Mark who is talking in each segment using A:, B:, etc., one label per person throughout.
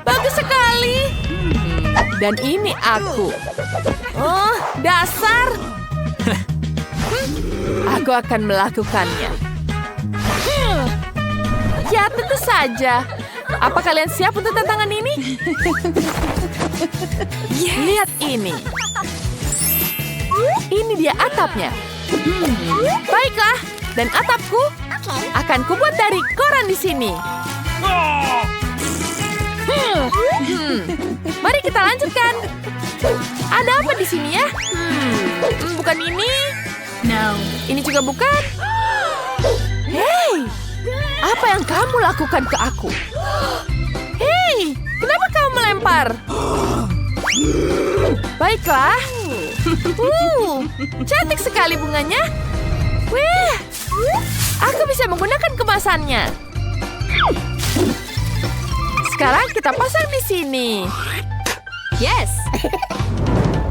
A: Bagus sekali. Dan ini aku. Oh, dasar. Aku akan melakukannya. Ya, tentu saja. Apa kalian siap untuk tantangan ini? Lihat ini. Ini dia atapnya. Baiklah, dan atapku akan kubuat dari koran di sini. Mari kita lanjutkan. Ada apa di sini ya? Bukan ini.
B: No.
A: Ini juga bukan. Hei, apa yang kamu lakukan ke aku? Hei, kenapa kamu melempar? Baiklah. Cantik sekali bunganya. Wih, aku bisa menggunakan kemasannya. Sekarang kita pasang di sini.
B: Yes.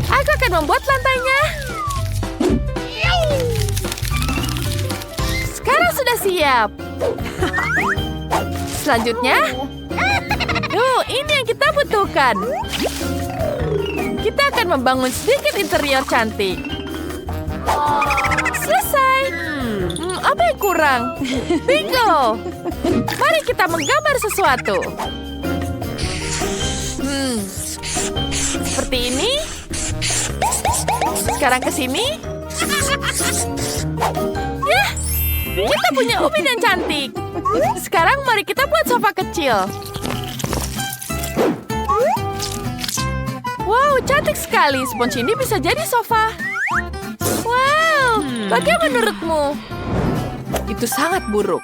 A: Aku akan membuat lantainya. Sekarang sudah siap. Selanjutnya, ini yang kita butuhkan. Kita akan membangun sedikit interior cantik. Selesai. Apa yang kurang? Bingo. Mari kita menggambar sesuatu. Seperti ini. Sekarang ke sini. Ya, kita punya ubin yang cantik. Sekarang mari kita buat sofa kecil. Wow, cantik sekali. Spons ini bisa jadi sofa. Wow, bagaimana menurutmu? Itu sangat buruk.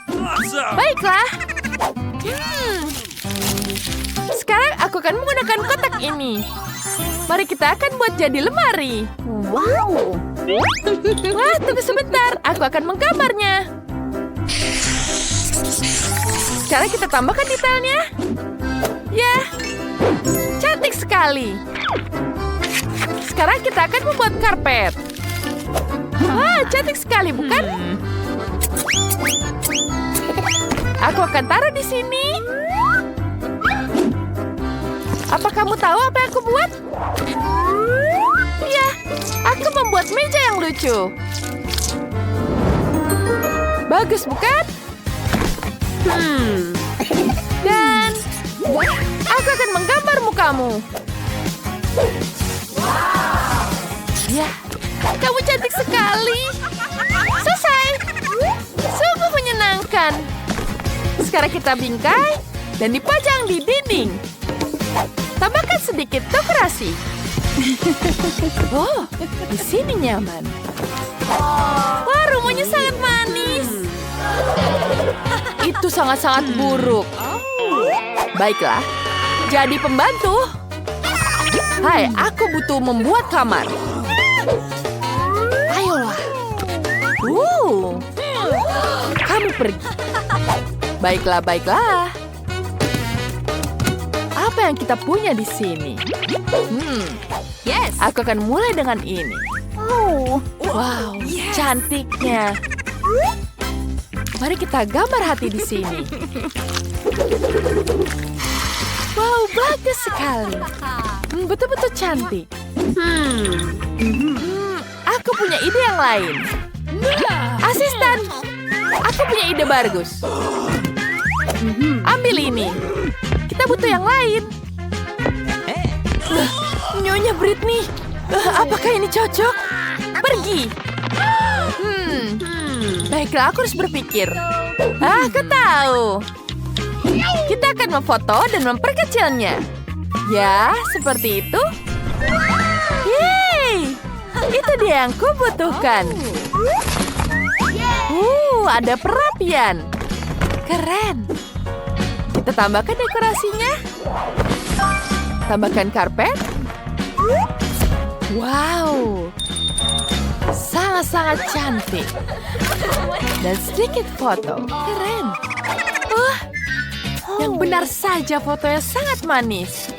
A: Baiklah. Sekarang aku akan menggunakan kotak ini. Mari kita akan buat jadi lemari.
B: Wow.
A: Wah, tunggu sebentar. Aku akan menggambarnya. Sekarang kita tambahkan detailnya. Ya, cantik sekali. Sekarang kita akan membuat karpet. Wah, cantik sekali, bukan? Aku akan taruh di sini. Apa kamu tahu apa yang aku buat? Ya, aku membuat meja yang lucu. Bagus, bukan? Dan aku akan menggambar mukamu. Ya, kamu cantik sekali. Selesai. Sungguh menyenangkan. Sekarang kita bingkai dan dipajang di dinding. Tambahkan sedikit dekorasi. Oh, di sini nyaman. Wah, rumahnya sangat manis. Itu sangat-sangat buruk. Baiklah, jadi pembantu. Hai, aku butuh membuat kamar. Ayolah. Kamu pergi. Baiklah, baiklah. Apa yang kita punya di sini?
B: Yes.
A: Aku akan mulai dengan ini.
B: Oh.
A: Wow, cantiknya. Mari kita gambar hati di sini. Wow, bagus sekali. Betul-betul cantik. Aku punya ide yang lain. Asisten, aku punya ide bagus. Ambil ini. Kita butuh yang lain. Nyonya Britney, apakah ini cocok? Pergi. Baiklah, aku harus berpikir. Aku tahu. Kita akan memfoto dan memperkecilnya. Ya, seperti itu. Yeay! Itu dia yang kubutuhkan. Ada perapian. Keren. Kita tambahkan dekorasinya. Tambahkan karpet. Wow. Sangat-sangat cantik. Dan sedikit foto. Keren. Yang benar saja fotonya sangat manis.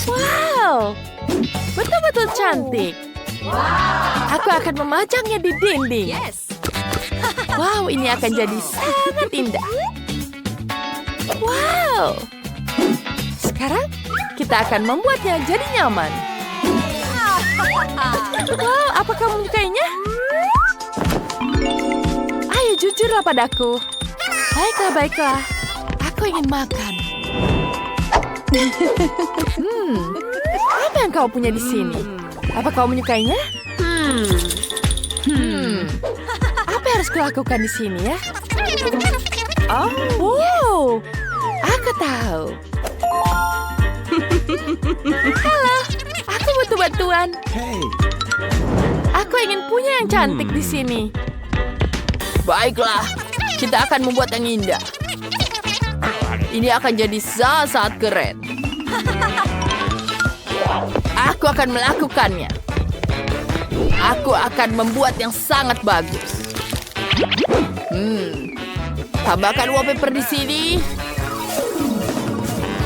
A: Wow. Betul-betul cantik. Aku akan memajangnya di dinding.
B: Yes.
A: Wow, ini akan jadi sangat indah. Wow. Sekarang, kita akan membuatnya jadi nyaman. Wow, apa kamu menyukainya? Ayo, jujurlah padaku. Baiklah, baiklah. Aku ingin makan. Apa yang kau punya di sini? Apa kau menyukainya? Apa yang harus kulakukan di sini ya? Oh, wow. Aku tahu. Halo, aku butuh bantuan. Aku ingin punya yang cantik di sini. Baiklah, kita akan membuat yang indah. Ini akan jadi sangat keren. Aku akan melakukannya. Aku akan membuat yang sangat bagus. Tambahkan wallpaper di sini.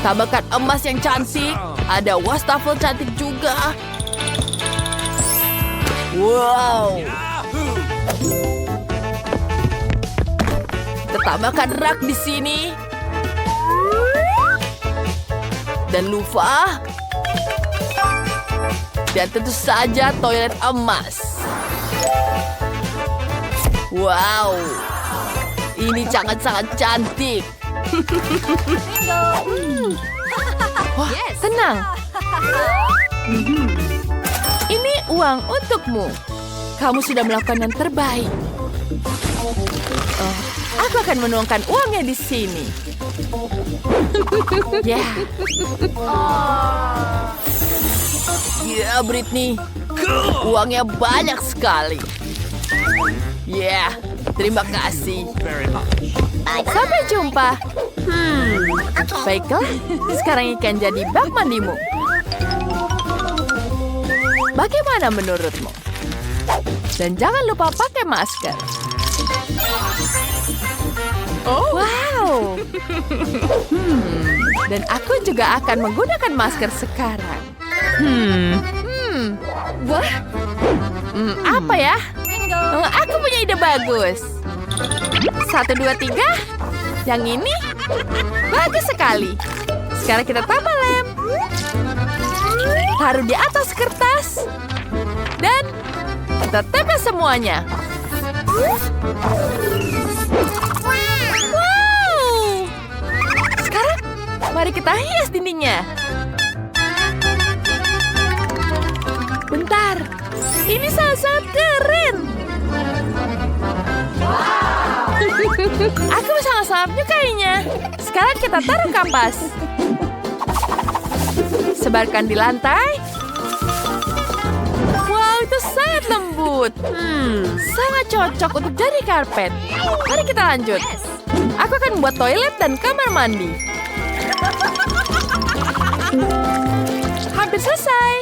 A: Tambahkan emas yang cantik. Ada wastafel cantik juga. Wow. Kita tambahkan rak di sini. Dan lupa. Dan tentu saja toilet emas. Wow. Ini sangat-sangat cantik. Wah, tenang. Ini uang untukmu. Kamu sudah melakukan yang terbaik. Aku akan menuangkan uangnya di sini. Ya. Ya, Britney. Uangnya banyak sekali. Ya, terima kasih. Sampai jumpa. Baiklah, sekarang ikan jadi bak mandimu. Bagaimana menurutmu? Dan jangan lupa pakai masker. Oh, wow. Dan aku juga akan menggunakan masker sekarang. Wah. Apa ya? Aku punya ide bagus. 1, 2, 3. Yang ini bagus sekali. Sekarang kita tambah lem. Taruh di atas kertas. Dan kita tempel semuanya. Wow. Sekarang mari kita hias dindingnya. Bentar. Ini sangat keren. Aku sangat-sangat menyukainya. Sekarang kita taruh kampas. Sebarkan di lantai. Wow, itu sangat lembut. Sangat cocok untuk jadi karpet. Mari kita lanjut. Aku akan membuat toilet dan kamar mandi. Hampir selesai.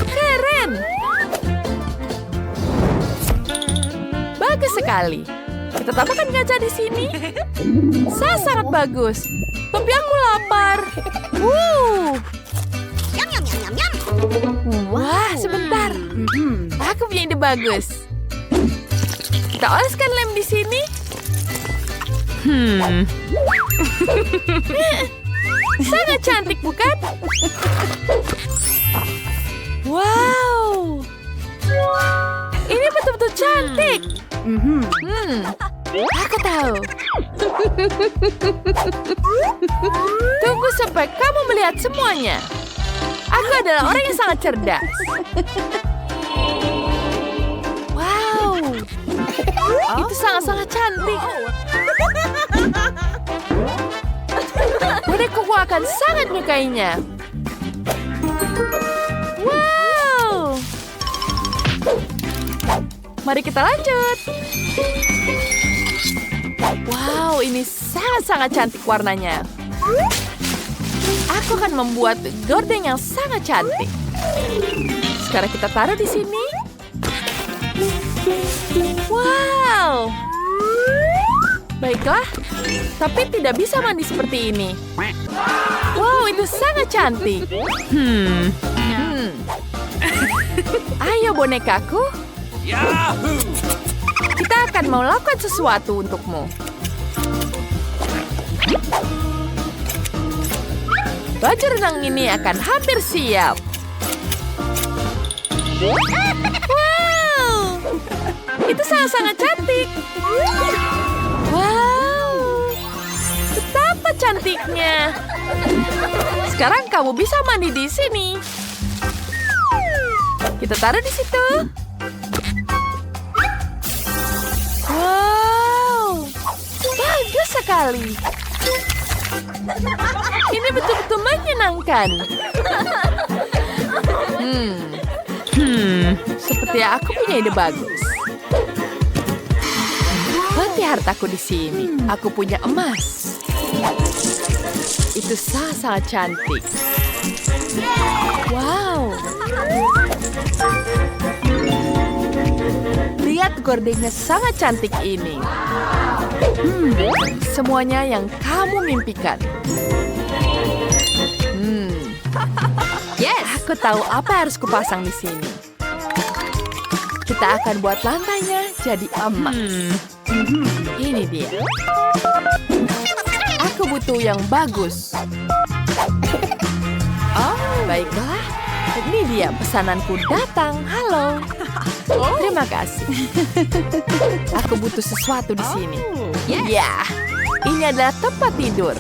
A: Keren. Bagus sekali. Kita tambahkan kaca di sini. Sangat bagus. Tapi aku lapar. Wah, sebentar. Aku punya ide bagus. Kita oleskan lem di sini. Sangat cantik, bukan? Wow. Ini betul-betul cantik. Aku tahu. Tunggu sampai kamu melihat semuanya. Aku adalah orang yang sangat cerdas. Wow. Itu sangat-sangat cantik. Bonekaku akan sangat menyukainya. Wow. Mari kita lanjut. Wow, ini sangat-sangat cantik warnanya. Aku akan membuat gorden yang sangat cantik. Sekarang kita taruh di sini. Wow. Baiklah, tapi tidak bisa mandi seperti ini. Wow, itu sangat cantik. Ayo bonekaku. Kita akan melakukan sesuatu untukmu. Baju renang ini akan hampir siap. Wow, itu sangat-sangat cantik. Wow, betapa cantiknya. Sekarang kamu bisa mandi di sini. Kita taruh di situ. Wow, bagus sekali. Ini betul-betul menyenangkan. Seperti aku punya ide bagus. Hati hartaku di sini. Aku punya emas. Itu sangat cantik. Wow. Lihat gordengnya sangat cantik ini. Semuanya yang kamu mimpikan.
B: Yes.
A: Aku tahu apa harus kupasang di sini. Kita akan buat lantainya jadi emas. Ini dia. Aku butuh yang bagus. Oh, baiklah. Ini dia pesananku datang. Halo. Terima kasih. Aku butuh sesuatu di sini. Ya, ini adalah tempat tidur.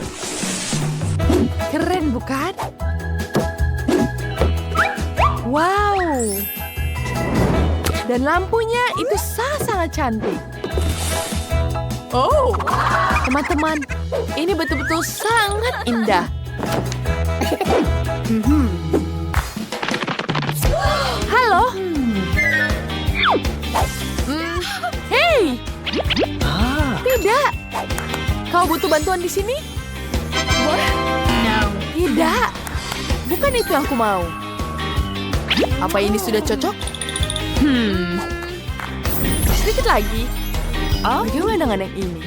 A: Keren bukan? Wow. Dan lampunya itu sangat cantik. Oh, teman-teman, ini betul-betul sangat indah. Halo. Hei. Tidak. Kau butuh bantuan di sini? Tidak. Bukan itu yang aku mau. Apa ini sudah cocok? Sedikit lagi. Bagaimana dengan yang ini?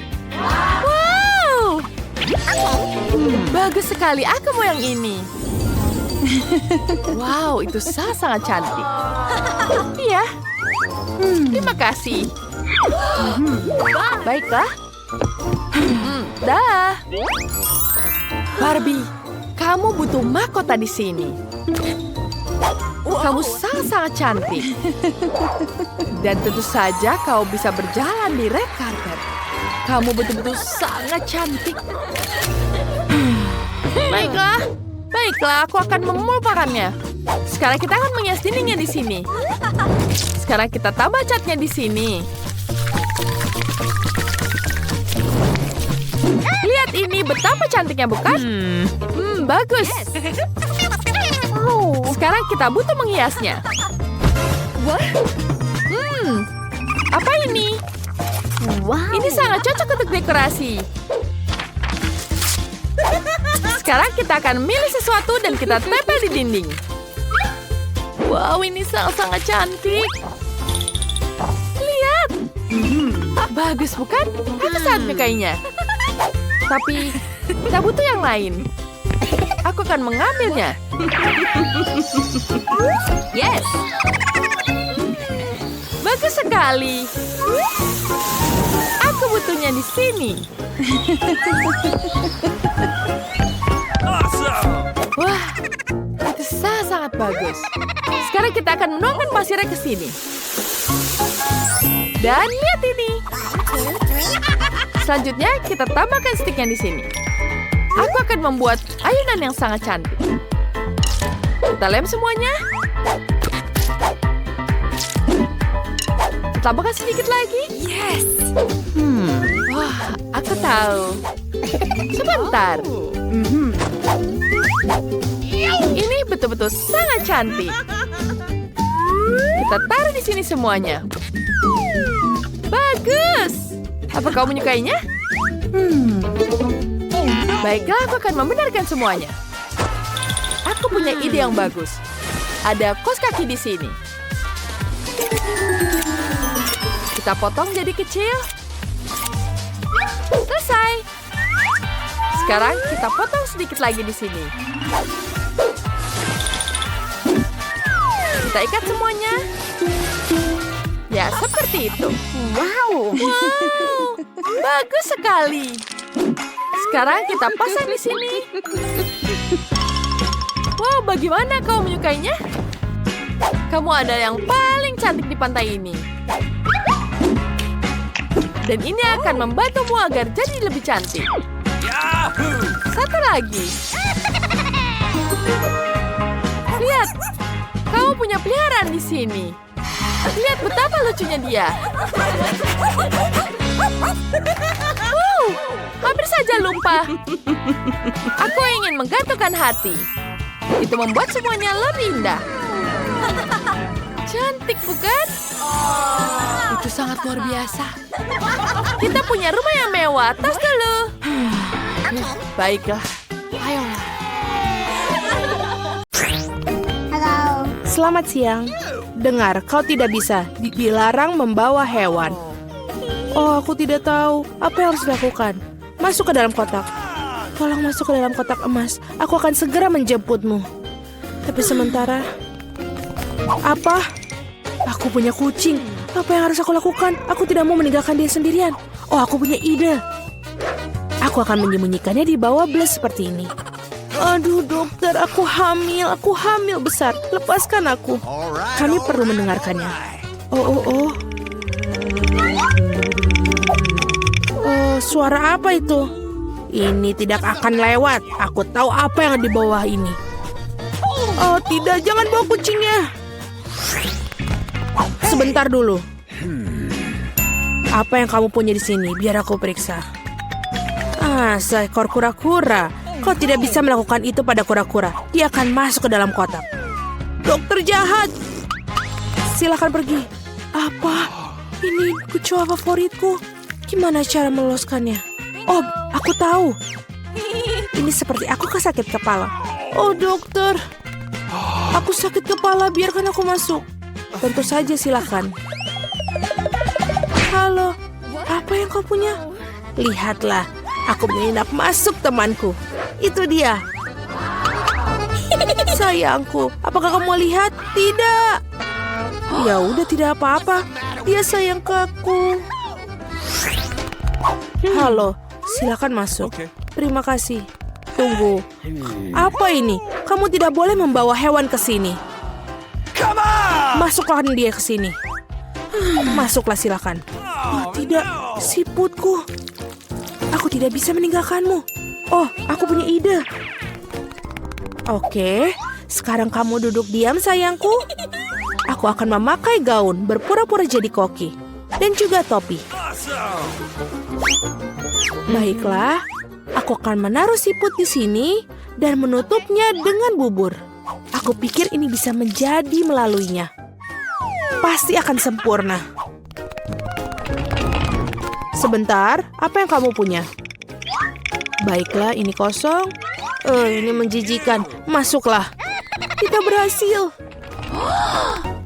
A: Wow. Bagus sekali. Aku mau yang ini. Wow, itu sangat cantik. Iya. Terima kasih. Baiklah. Dah. Barbie, kamu butuh mahkota di sini. Kamu sangat cantik. Dan tentu saja kau bisa berjalan di red carpet. Kamu betul-betul sangat cantik. Baiklah, aku akan melupakannya. Sekarang kita akan menghias dindingnya di sini. Sekarang kita tambah catnya di sini. Lihat ini, betapa cantiknya bukan? Bagus. Sekarang kita butuh menghiasnya. Apa ini?
B: Wow.
A: Ini sangat cocok untuk dekorasi. Sekarang kita akan milih sesuatu dan kita tempel di dinding. Wow, ini sangat cantik. Lihat. Bagus bukan? Aku sangat menyukainya. Tapi kita butuh yang lain. Aku akan mengambilnya.
B: Yes.
A: Bagus sekali. Aku butuhnya di sini. Wah, itu sangat bagus. Sekarang kita akan menuangkan pasirnya ke sini. Dan lihat ini. Selanjutnya kita tambahkan stiknya di sini. Aku akan membuat ayunan yang sangat cantik. Kita lem semuanya. Tambahkan sedikit lagi.
B: Yes.
A: Wah, aku tahu. Sebentar. Ini betul-betul sangat cantik. Kita taruh di sini semuanya. Bagus. Apa kau menyukainya? Baiklah, aku akan membenarkan semuanya. Aku punya ide yang bagus. Ada kos kaki di sini. Kita potong jadi kecil. Selesai. Sekarang kita potong sedikit lagi di sini. Kita ikat semuanya. Ya, seperti itu.
B: Wow.
A: Wow, bagus sekali. Sekarang kita pasang di sini. Wow, bagaimana kau menyukainya? Kamu adalah yang paling cantik di pantai ini. Dan ini akan membantumu agar jadi lebih cantik. Satu lagi. Lihat, kamu punya peliharaan di sini. Lihat betapa lucunya dia. Hampir saja lupa. Aku ingin menggantungkan hati. Itu membuat semuanya lebih indah. Cantik bukan? Itu sangat luar biasa. Kita punya rumah yang mewah. Tos dulu. Baiklah. Ayolah.
B: Halo.
C: Selamat siang. Dengar, kau tidak bisa dilarang membawa hewan. Oh, aku tidak tahu. Apa yang harus dilakukan? Masuk ke dalam kotak. Tolong masuk ke dalam kotak emas. Aku akan segera menjemputmu. Tapi sementara... Apa? Aku punya kucing. Apa yang harus aku lakukan? Aku tidak mau meninggalkan dia sendirian. Oh, aku punya ide. Aku akan menyembunyikannya di bawah bles seperti ini. Aduh, dokter, aku hamil besar. Lepaskan aku. Kami perlu mendengarkannya. Oh, suara apa itu? Ini tidak akan lewat. Aku tahu apa yang di bawah ini. Oh, tidak, jangan bawa kucingnya. Sebentar dulu. Apa yang kamu punya di sini? Biar aku periksa. Seekor kura-kura. Kau tidak bisa melakukan itu pada kura-kura. Dia akan masuk ke dalam kotak. Dokter jahat. Silakan pergi. Apa? Ini kecoa favoritku. Gimana cara meloloskannya? Oh, aku tahu. Ini seperti aku sakit kepala. Oh, dokter. Aku sakit kepala, biarkan aku masuk. Tentu saja, silakan. Halo, apa yang kau punya? Lihatlah, aku menginap masuk temanku. Itu dia. Sayangku, apakah kamu lihat? Tidak. Ya udah, tidak apa-apa. Dia sayang ke aku. Halo, silakan masuk. Terima kasih. Tunggu. Apa ini? Kamu tidak boleh membawa hewan ke sini. Masuklah dia ke sini. Masuklah, silakan. Oh, tidak, siputku. Aku tidak bisa meninggalkanmu. Oh, aku punya ide. Oke, sekarang kamu duduk diam, sayangku. Aku akan memakai gaun berpura-pura jadi koki dan juga topi. Baiklah, aku akan menaruh siput di sini dan menutupnya dengan bubur. Aku pikir ini bisa menjadi melaluinya. Pasti akan sempurna. Sebentar, apa yang kamu punya? Baiklah, ini kosong. Ini menjijikan. Masuklah. Kita berhasil.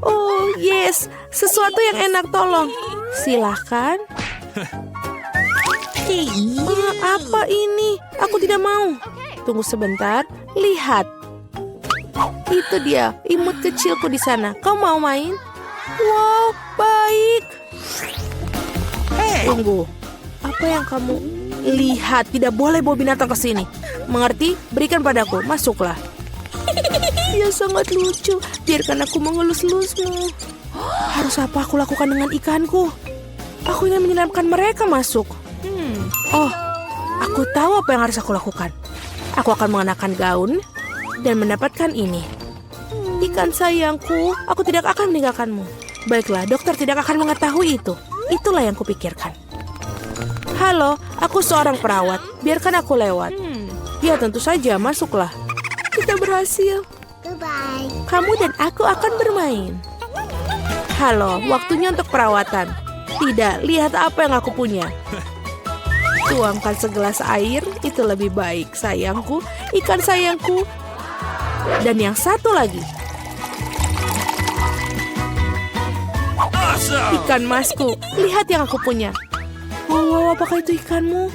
C: Oh, yes. Sesuatu yang enak, tolong. Silahkan. Apa ini? Aku tidak mau. Tunggu sebentar. Lihat. Itu dia, imut kecilku di sana. Kau mau main? Wow, baik. Tunggu. Apa yang kamu lihat? Tidak boleh bawa binatang ke sini. Mengerti? Berikan padaku. Masuklah. Dia sangat lucu. Biarkan aku mengelus-elusmu. Harus apa aku lakukan dengan ikanku? Aku ingin menyelamkan mereka masuk. Oh, aku tahu apa yang harus aku lakukan. Aku akan mengenakan gaun dan mendapatkan ini. Ikan sayangku, aku tidak akan meninggalkanmu. Baiklah, dokter tidak akan mengetahui itu. Itulah yang kupikirkan. Halo, aku seorang perawat. Biarkan aku lewat. Ya, tentu saja, masuklah. Kita berhasil.
B: Goodbye.
C: Kamu dan aku akan bermain. Halo, waktunya untuk perawatan. Tidak, lihat apa yang aku punya. Tuangkan segelas air, itu lebih baik, sayangku. Ikan sayangku. Dan yang satu lagi. Ikan masku, lihat yang aku punya. Wow, apakah itu ikanmu?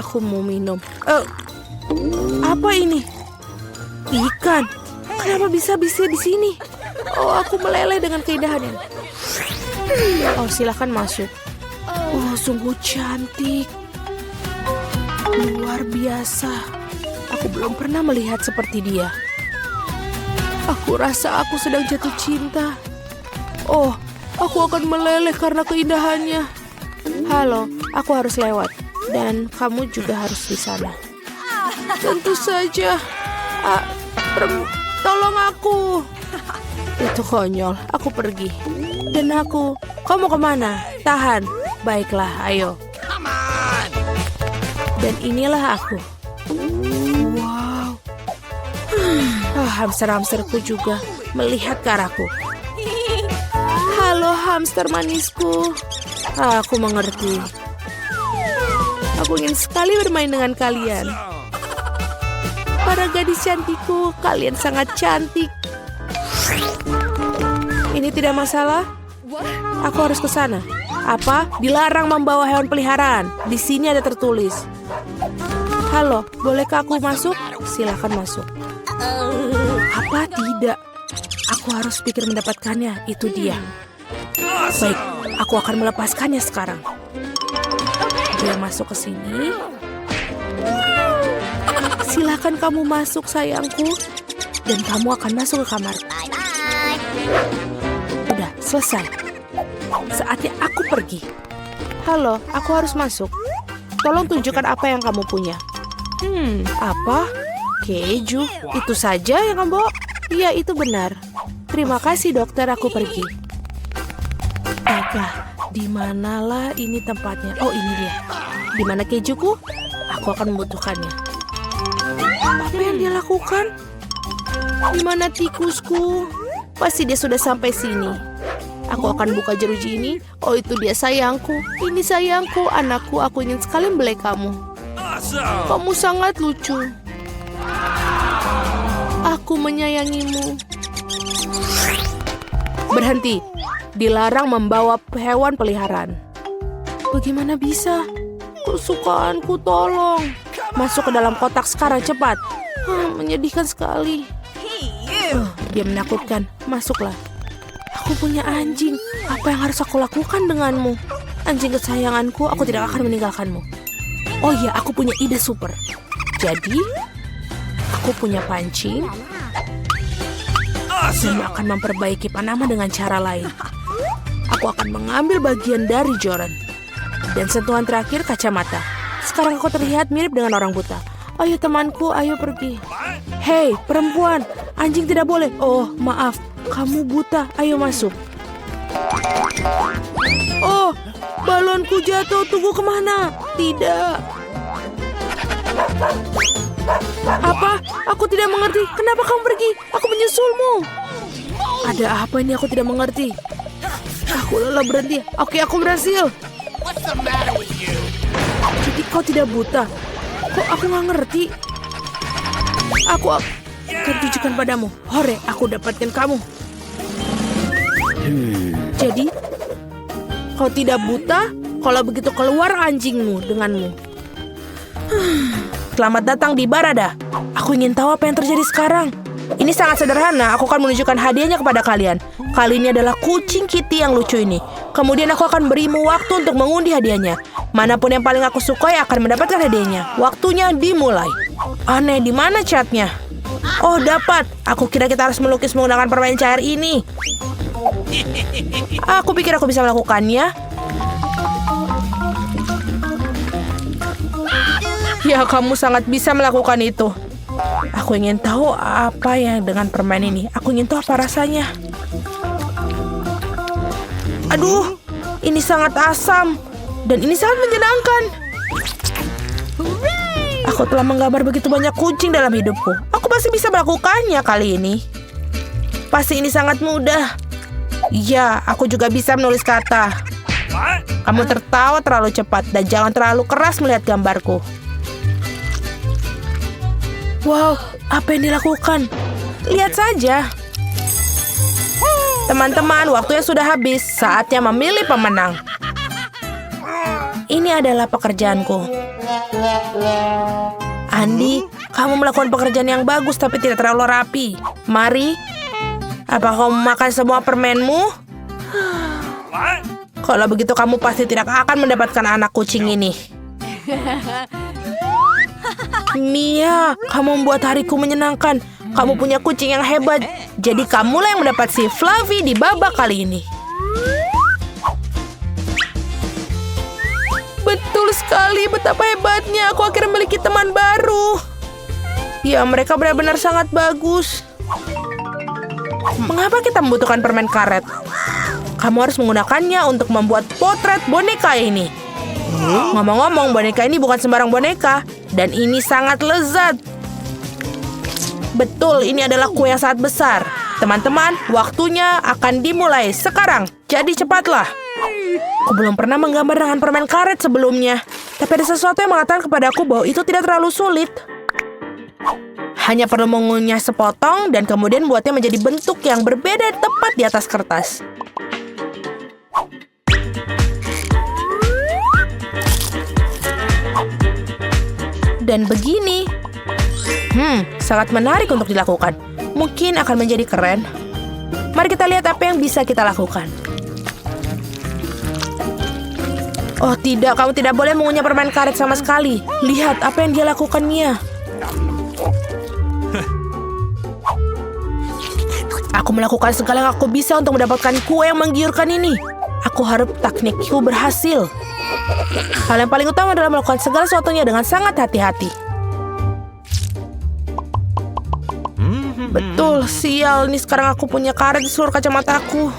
C: Aku mau minum. Apa ini? Ikan. Kenapa bisa di sini? Oh, aku meleleh dengan keindahannya. Oh, silakan masuk. Oh, sungguh cantik. Luar biasa. Aku belum pernah melihat seperti dia. Aku rasa aku sedang jatuh cinta. Oh, aku akan meleleh karena keindahannya. Halo, aku harus lewat. Dan kamu juga harus di sana. Tentu saja. Tolong aku. Itu konyol, aku pergi. Dan kamu kemana? Tahan. Baiklah, ayo. Dan inilah aku. Wow. Hamster-hamsterku juga melihat ke arahku. Halo hamster manisku. Aku mengerti. Aku ingin sekali bermain dengan kalian. Para gadis cantikku, kalian sangat cantik. Ini tidak masalah. Aku harus ke sana. Apa? Dilarang membawa hewan peliharaan. Di sini ada tertulis. Halo, bolehkah aku masuk? Silakan masuk. Apa tidak? Aku harus pikir mendapatkannya. Itu dia. Baik, aku akan melepaskannya sekarang. Dia masuk ke sini. Silakan kamu masuk, sayangku. Dan kamu akan masuk ke kamar. Udah, selesai. Saatnya aku pergi. Halo, aku harus masuk. Tolong tunjukkan apa yang kamu punya. Apa? Keju. Itu saja yang kamu bawa? Iya, itu benar. Terima kasih, dokter. Aku pergi. Baiklah, di manalah ini tempatnya? Oh, ini dia. Di mana kejuku? Aku akan membutuhkannya. Apa yang dia lakukan? Di mana tikusku? Pasti dia sudah sampai sini. Aku akan buka jeruji ini. Oh, itu dia sayangku. Ini sayangku, anakku. Aku ingin sekali membeli kamu. Kamu sangat lucu. Aku menyayangimu. Berhenti. Dilarang membawa hewan peliharaan. Bagaimana bisa? Kesukaanku, tolong. Masuk ke dalam kotak sekarang, cepat. Menyedihkan sekali. Dia menakutkan. Masuklah. Aku punya anjing. Apa yang harus aku lakukan denganmu? Anjing kesayanganku, aku tidak akan meninggalkanmu. Oh iya, aku punya ide super. Jadi, aku punya pancing. Dan akan memperbaiki Panama dengan cara lain. Aku akan mengambil bagian dari Joran. Dan sentuhan terakhir kacamata. Sekarang aku terlihat mirip dengan orang buta. Ayo temanku, ayo pergi. Hei, perempuan, anjing tidak boleh. Oh, maaf, kamu buta. Ayo masuk. Oh, balonku jatuh. Tunggu, kemana? Tidak. Apa? Aku tidak mengerti. Kenapa kamu pergi? Aku menyusulmu. Ada apa ini? Aku tidak mengerti. Aku lelah, berhenti. Oke, aku berhasil. Jadi kau tidak buta? Kok aku nggak ngerti? Aku akan tunjukkan padamu. Hore, aku dapatkan kamu. Jadi, kau tidak buta? Kalau begitu keluar anjingmu denganmu. Selamat datang di Barada. Aku ingin tahu apa yang terjadi sekarang. Ini sangat sederhana. Aku akan menunjukkan hadiahnya kepada kalian. Kali ini adalah kucing Kitty yang lucu ini. Kemudian aku akan berimu waktu untuk mengundi hadiahnya. Manapun yang paling aku sukai akan mendapatkan hadiahnya. Waktunya dimulai. Aneh, di mana catnya? Oh, dapat. Aku kira kita harus melukis menggunakan permen cair ini. Aku pikir aku bisa melakukannya. Ya, kamu sangat bisa melakukan itu. Aku ingin tahu apa yang dengan permen ini. Aku ingin tahu apa rasanya. Aduh, ini sangat asam. Dan ini sangat menyenangkan. Aku telah menggambar begitu banyak kucing dalam hidupku. Aku pasti bisa melakukannya kali ini. Pasti ini sangat mudah. Ya, aku juga bisa menulis kata. Kamu tertawa terlalu cepat dan jangan terlalu keras melihat gambarku. Wow, apa yang dilakukan? Lihat saja. Teman-teman, waktunya sudah habis. Saatnya memilih pemenang. Ini adalah pekerjaanku. Andi, kamu melakukan pekerjaan yang bagus tapi tidak terlalu rapi. Mari. Apa kamu makan semua permenmu? Kalau begitu kamu pasti tidak akan mendapatkan anak kucing ini. Mia, kamu membuat hariku menyenangkan. kamu punya kucing yang hebat. Jadi kamulah yang mendapat si Fluffy di babak kali ini. Betul sekali, betapa hebatnya. Aku akhirnya memiliki teman baru. Ya, mereka benar-benar sangat bagus. Mengapa kita membutuhkan permen karet? Kamu harus menggunakannya untuk membuat potret boneka ini. Ngomong-ngomong, boneka ini bukan sembarang boneka. Dan ini sangat lezat. Betul, ini adalah kue yang sangat besar. Teman-teman, waktunya akan dimulai sekarang. Jadi cepatlah. Aku belum pernah menggambar dengan permen karet sebelumnya. Tapi ada sesuatu yang mengatakan kepada aku bahwa itu tidak terlalu sulit. Hanya perlu mengunyah sepotong dan kemudian buatnya menjadi bentuk yang berbeda tepat di atas kertas. Dan begini. Sangat menarik untuk dilakukan. Mungkin akan menjadi keren. Mari kita lihat apa yang bisa kita lakukan. Oh tidak, kamu tidak boleh mengunyah permen karet sama sekali. Lihat apa yang dia lakukannya. Aku melakukan segala yang aku bisa untuk mendapatkan kue yang menggiurkan ini. Aku harap teknikku berhasil. Hal yang paling utama adalah melakukan segala sesuatunya dengan sangat hati-hati. Betul, sial. Nih sekarang aku punya karet di seluruh kacamataku.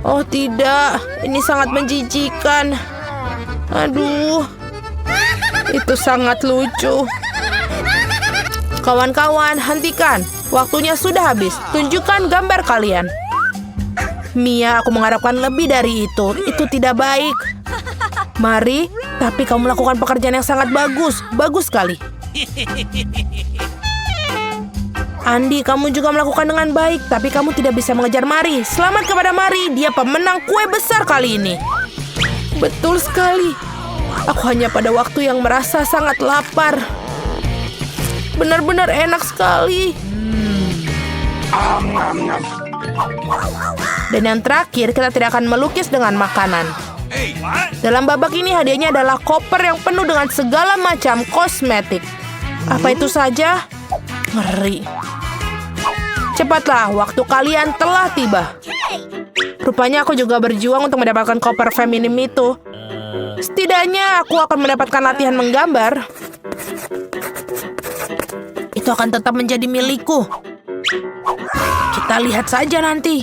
C: Oh tidak, ini sangat menjijikan. Aduh, itu sangat lucu. Kawan-kawan, hentikan. Waktunya sudah habis. Tunjukkan gambar kalian. Mia, aku mengharapkan lebih dari itu. Itu tidak baik. Mari, tapi kamu melakukan pekerjaan yang sangat bagus. Bagus sekali. Andi, kamu juga melakukan dengan baik. Tapi kamu tidak bisa mengejar Mari. Selamat kepada Mari. Dia pemenang kue besar kali ini. Betul sekali. Aku hanya pada waktu yang merasa sangat lapar. Benar-benar enak sekali. Dan yang terakhir, kita tidak akan melukis dengan makanan. Dalam babak ini hadiahnya adalah koper yang penuh dengan segala macam kosmetik. Apa itu saja? Ngeri. Cepatlah, waktu kalian telah tiba. Rupanya aku juga berjuang untuk mendapatkan koper feminim itu. Setidaknya aku akan mendapatkan latihan menggambar. Itu akan tetap menjadi milikku. Kita lihat saja nanti.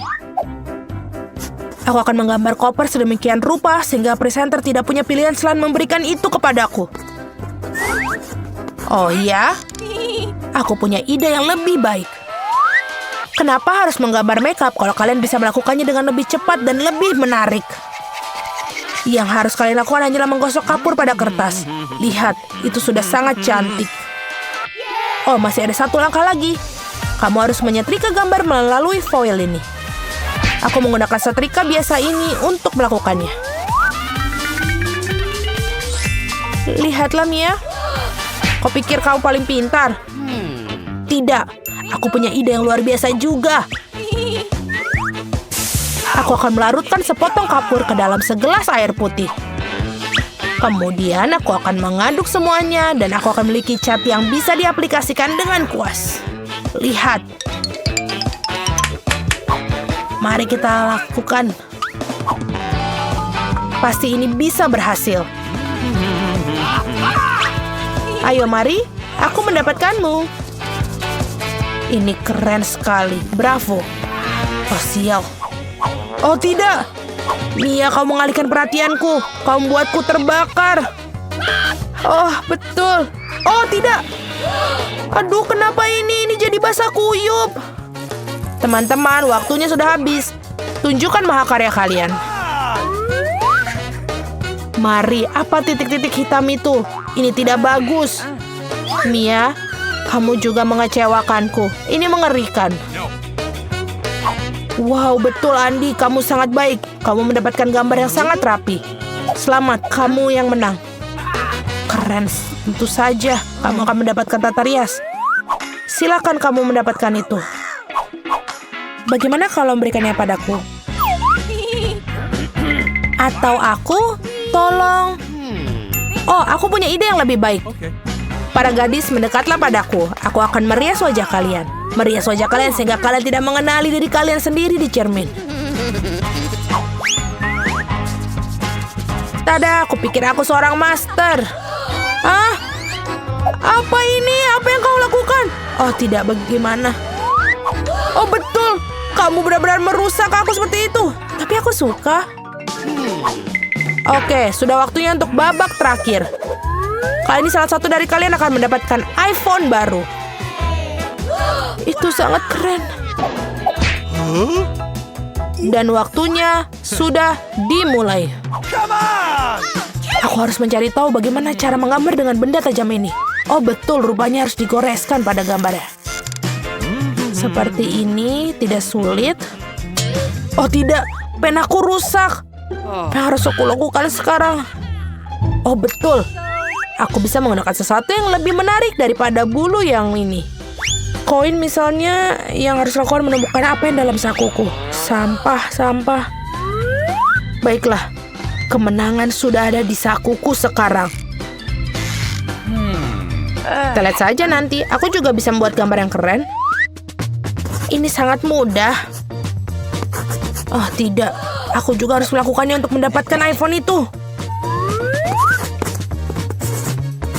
C: Aku akan menggambar koper sedemikian rupa sehingga presenter tidak punya pilihan selain memberikan itu kepadaku. Oh iya? Aku punya ide yang lebih baik. Kenapa harus menggambar makeup kalau kalian bisa melakukannya dengan lebih cepat dan lebih menarik? Yang harus kalian lakukan hanyalah menggosok kapur pada kertas. Lihat, itu sudah sangat cantik. Oh, masih ada satu langkah lagi. Kamu harus menyetrika gambar melalui foil ini. Aku menggunakan setrika biasa ini untuk melakukannya. Lihatlah, Mia. Kau pikir kau paling pintar? Tidak, aku punya ide yang luar biasa juga. Aku akan melarutkan sepotong kapur ke dalam segelas air putih. Kemudian aku akan mengaduk semuanya dan aku akan memiliki cat yang bisa diaplikasikan dengan kuas. Lihat. Mari kita lakukan. Pasti ini bisa berhasil. Ayo mari, aku mendapatkanmu. Ini keren sekali, bravo. Oh sial. Oh tidak. Mia, kau mengalihkan perhatianku. Kau membuatku terbakar. Oh, betul. Oh, tidak. Aduh, kenapa ini? Ini jadi basah kuyup. Teman-teman, waktunya sudah habis. Tunjukkan mahakarya kalian. Mari, apa titik-titik hitam itu? Ini tidak bagus. Mia, kamu juga mengecewakanku. Ini mengerikan. Wow, betul Andi, kamu sangat baik. Kamu mendapatkan gambar yang sangat rapi. Selamat, kamu yang menang. Keren, tentu saja. Kamu akan mendapatkan tata rias. Silakan kamu mendapatkan itu. Bagaimana kalau memberikannya padaku? Atau aku? Tolong. Oh, aku punya ide yang lebih baik. Para gadis, mendekatlah padaku. Aku akan merias wajah kalian. Merias wajah kalian sehingga kalian tidak mengenali diri kalian sendiri di cermin. Tada, aku pikir aku seorang master. Hah? Apa ini? Apa yang kau lakukan? Oh tidak, bagaimana? Oh betul, kamu benar-benar merusak aku seperti itu. Tapi aku suka. Oke, sudah waktunya untuk babak terakhir. Kali ini salah satu dari kalian akan mendapatkan iPhone baru. Itu sangat keren. Dan waktunya sudah dimulai. Aku harus mencari tahu bagaimana cara menggambar dengan benda tajam ini. Oh betul, rupanya harus digoreskan pada gambarnya. Seperti ini, tidak sulit. Oh tidak, penaku rusak. Harus aku lakukan sekarang. Oh betul, aku bisa menggunakan sesuatu yang lebih menarik daripada bulu yang ini. Koin misalnya, yang harus lakukan menemukan apa yang dalam sakuku. Sampah. Baiklah, kemenangan sudah ada di sakuku sekarang. Kita lihat saja nanti, aku juga bisa membuat gambar yang keren. Ini sangat mudah. Oh tidak, aku juga harus melakukannya untuk mendapatkan iPhone itu.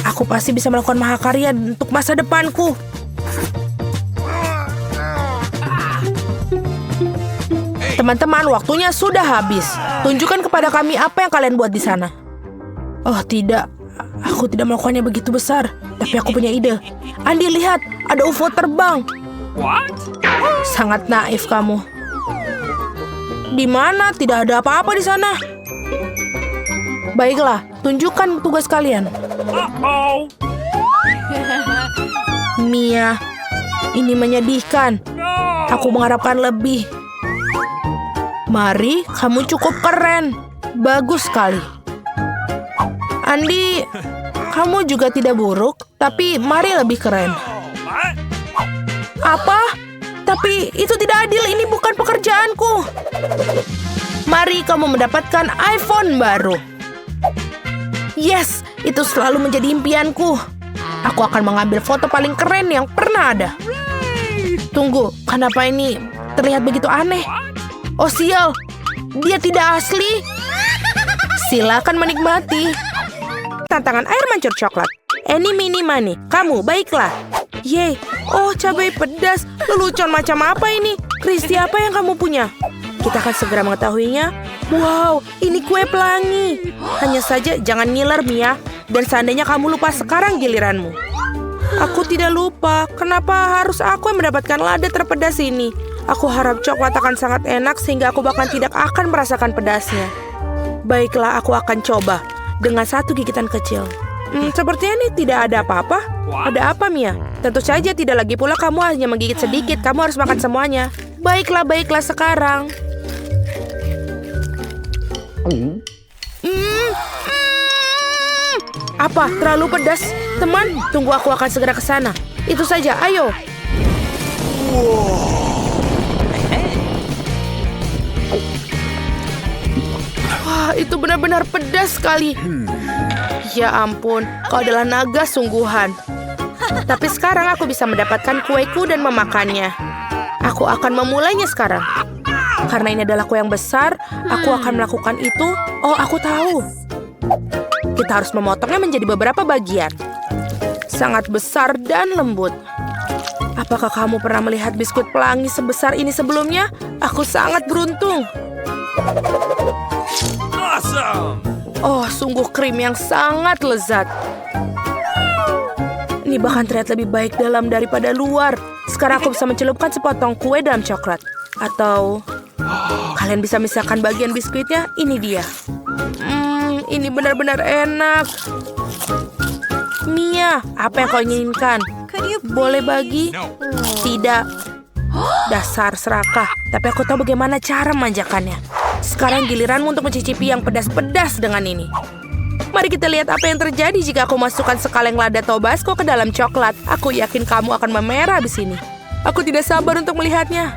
C: Aku pasti bisa melakukan mahakarya untuk masa depanku. Teman-teman, waktunya sudah habis. Tunjukkan kepada kami apa yang kalian buat di sana. Oh tidak, aku tidak melakukannya begitu besar. Tapi aku punya ide. Andi, lihat, ada UFO terbang. Sangat naif kamu. Di mana? Tidak ada apa-apa di sana. Baiklah, tunjukkan tugas kalian. Mia, ini menyedihkan. Aku mengharapkan lebih. Mari, kamu cukup keren. Bagus sekali. Andi, kamu juga tidak buruk, tapi Mari lebih keren. Apa? Tapi itu tidak adil, ini bukan pekerjaanku. Mari, kamu mendapatkan iPhone baru. Yes, itu selalu menjadi impianku. Aku akan mengambil foto paling keren yang pernah ada. Tunggu, kenapa ini terlihat begitu aneh? Oh sial, dia tidak asli. Silakan menikmati. Tantangan air mancur coklat. Eni mini mani, kamu baiklah. Yeay, oh cabai pedas. Lelucon macam apa ini? Kristi, apa yang kamu punya? Kita akan segera mengetahuinya. Wow, ini kue pelangi. Hanya saja jangan ngiler, Mia. Dan seandainya kamu lupa, sekarang giliranmu. Aku tidak lupa. Kenapa harus aku yang mendapatkan lada terpedas ini? Aku harap coklat akan sangat enak sehingga aku bahkan tidak akan merasakan pedasnya. Baiklah, aku akan coba dengan satu gigitan kecil. Sepertinya ini tidak ada apa-apa. Ada apa, Mia? Tentu saja tidak, lagi pula kamu hanya menggigit sedikit. Kamu harus makan semuanya. Baiklah sekarang. Apa? Terlalu pedas? Teman, tunggu, aku akan segera ke sana. Itu saja, ayo. Wah, itu benar-benar pedas sekali. Ya ampun, kau adalah naga sungguhan. Tapi sekarang aku bisa mendapatkan kueku dan memakannya. Aku akan memulainya sekarang. Karena ini adalah kue yang besar, aku akan melakukan itu. Oh, aku tahu. Kita harus memotongnya menjadi beberapa bagian. Sangat besar dan lembut. Apakah kamu pernah melihat biskuit pelangi sebesar ini sebelumnya? Aku sangat beruntung. Oh, sungguh krim yang sangat lezat. Ini bahkan terlihat lebih baik dalam daripada luar. Sekarang aku bisa mencelupkan sepotong kue dalam coklat. Atau kalian bisa misahkan bagian biskuitnya. Ini dia. Ini benar-benar enak. Mia, apa yang kau inginkan? Boleh bagi? Tidak. Dasar serakah. Tapi aku tahu bagaimana cara memanjakannya. Sekarang giliranmu untuk mencicipi yang pedas-pedas dengan ini. Mari kita lihat apa yang terjadi jika aku masukkan sekaleng lada Tabasco ke dalam coklat. Aku yakin kamu akan memerah di sini. Aku tidak sabar untuk melihatnya.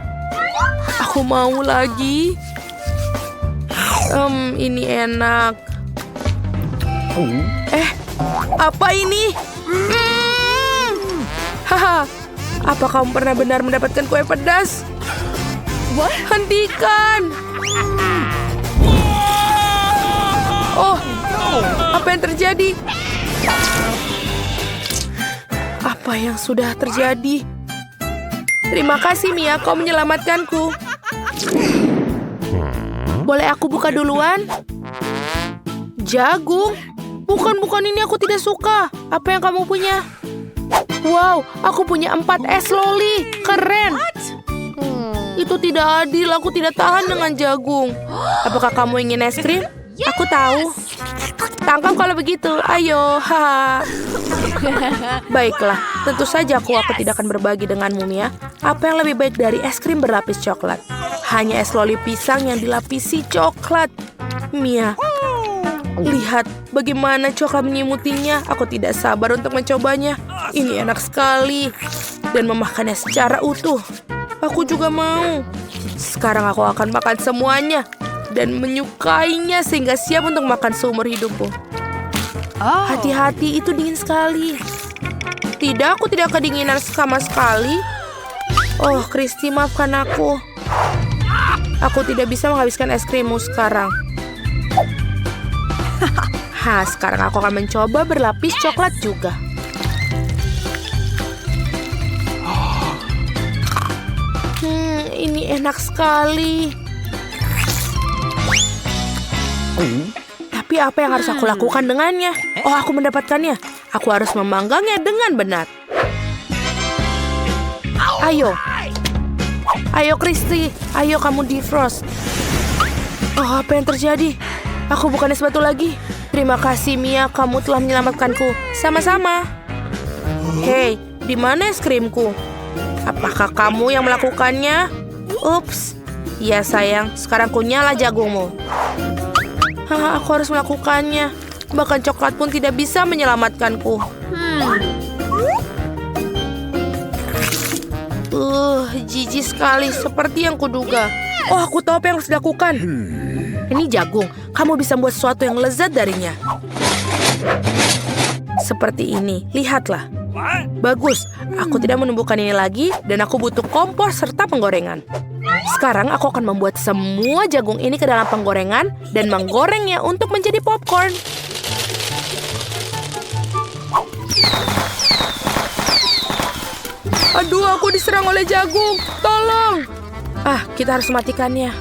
C: Aku mau lagi. Ini enak. Apa ini? Apa kamu pernah benar mendapatkan kue pedas? Hentikan! Oh, apa yang terjadi? Apa yang sudah terjadi? Terima kasih, Mia, kau menyelamatkanku. Boleh aku buka duluan? Jagung? Bukan ini aku tidak suka. Apa yang kamu punya? Wow, aku punya 4 es loli. Keren. Itu tidak adil, aku tidak tahan dengan jagung. Apakah kamu ingin es krim? Aku tahu. Tangkap kalau begitu, ayo. Haha. Baiklah, tentu saja aku tidak akan berbagi denganmu, Mia. Apa yang lebih baik dari es krim berlapis coklat? Hanya es loli pisang yang dilapisi coklat. Mia, lihat bagaimana coklat menyimutinya. Aku tidak sabar untuk mencobanya. Ini enak sekali. Dan memakannya secara utuh. Aku juga mau. Sekarang aku akan makan semuanya. Dan menyukainya sehingga siap untuk makan seumur hidupku. Hati-hati, itu dingin sekali. Tidak, aku tidak kedinginan sama sekali. Oh, Kristi, maafkan aku. Aku tidak bisa menghabiskan es krimmu sekarang. Sekarang aku akan mencoba berlapis coklat juga. Ini enak sekali. Tapi apa yang harus aku lakukan dengannya? Oh, aku mendapatkannya. Aku harus memanggangnya dengan benar. Ayo, Kristi. Ayo kamu defrost. Oh, apa yang terjadi? Aku bukan es batu lagi. Terima kasih, Mia. Kamu telah menyelamatkanku. Sama-sama. Hei, di mana es krimku? Apakah kamu yang melakukannya? Ups. Ya, sayang. Sekarang kunyala jagungmu. Aku harus melakukannya. Bahkan coklat pun tidak bisa menyelamatkanku. Jijik sekali, seperti yang kuduga. Oh, aku tahu apa yang harus dilakukan. Ini jagung. Kamu bisa membuat sesuatu yang lezat darinya. Seperti ini. Lihatlah. Bagus. Aku tidak menumbuhkan ini lagi, dan aku butuh kompor serta penggorengan. Sekarang aku akan membuat semua jagung ini ke dalam penggorengan dan menggorengnya untuk menjadi popcorn. Aduh, aku diserang oleh jagung. Tolong. Kita harus matikannya.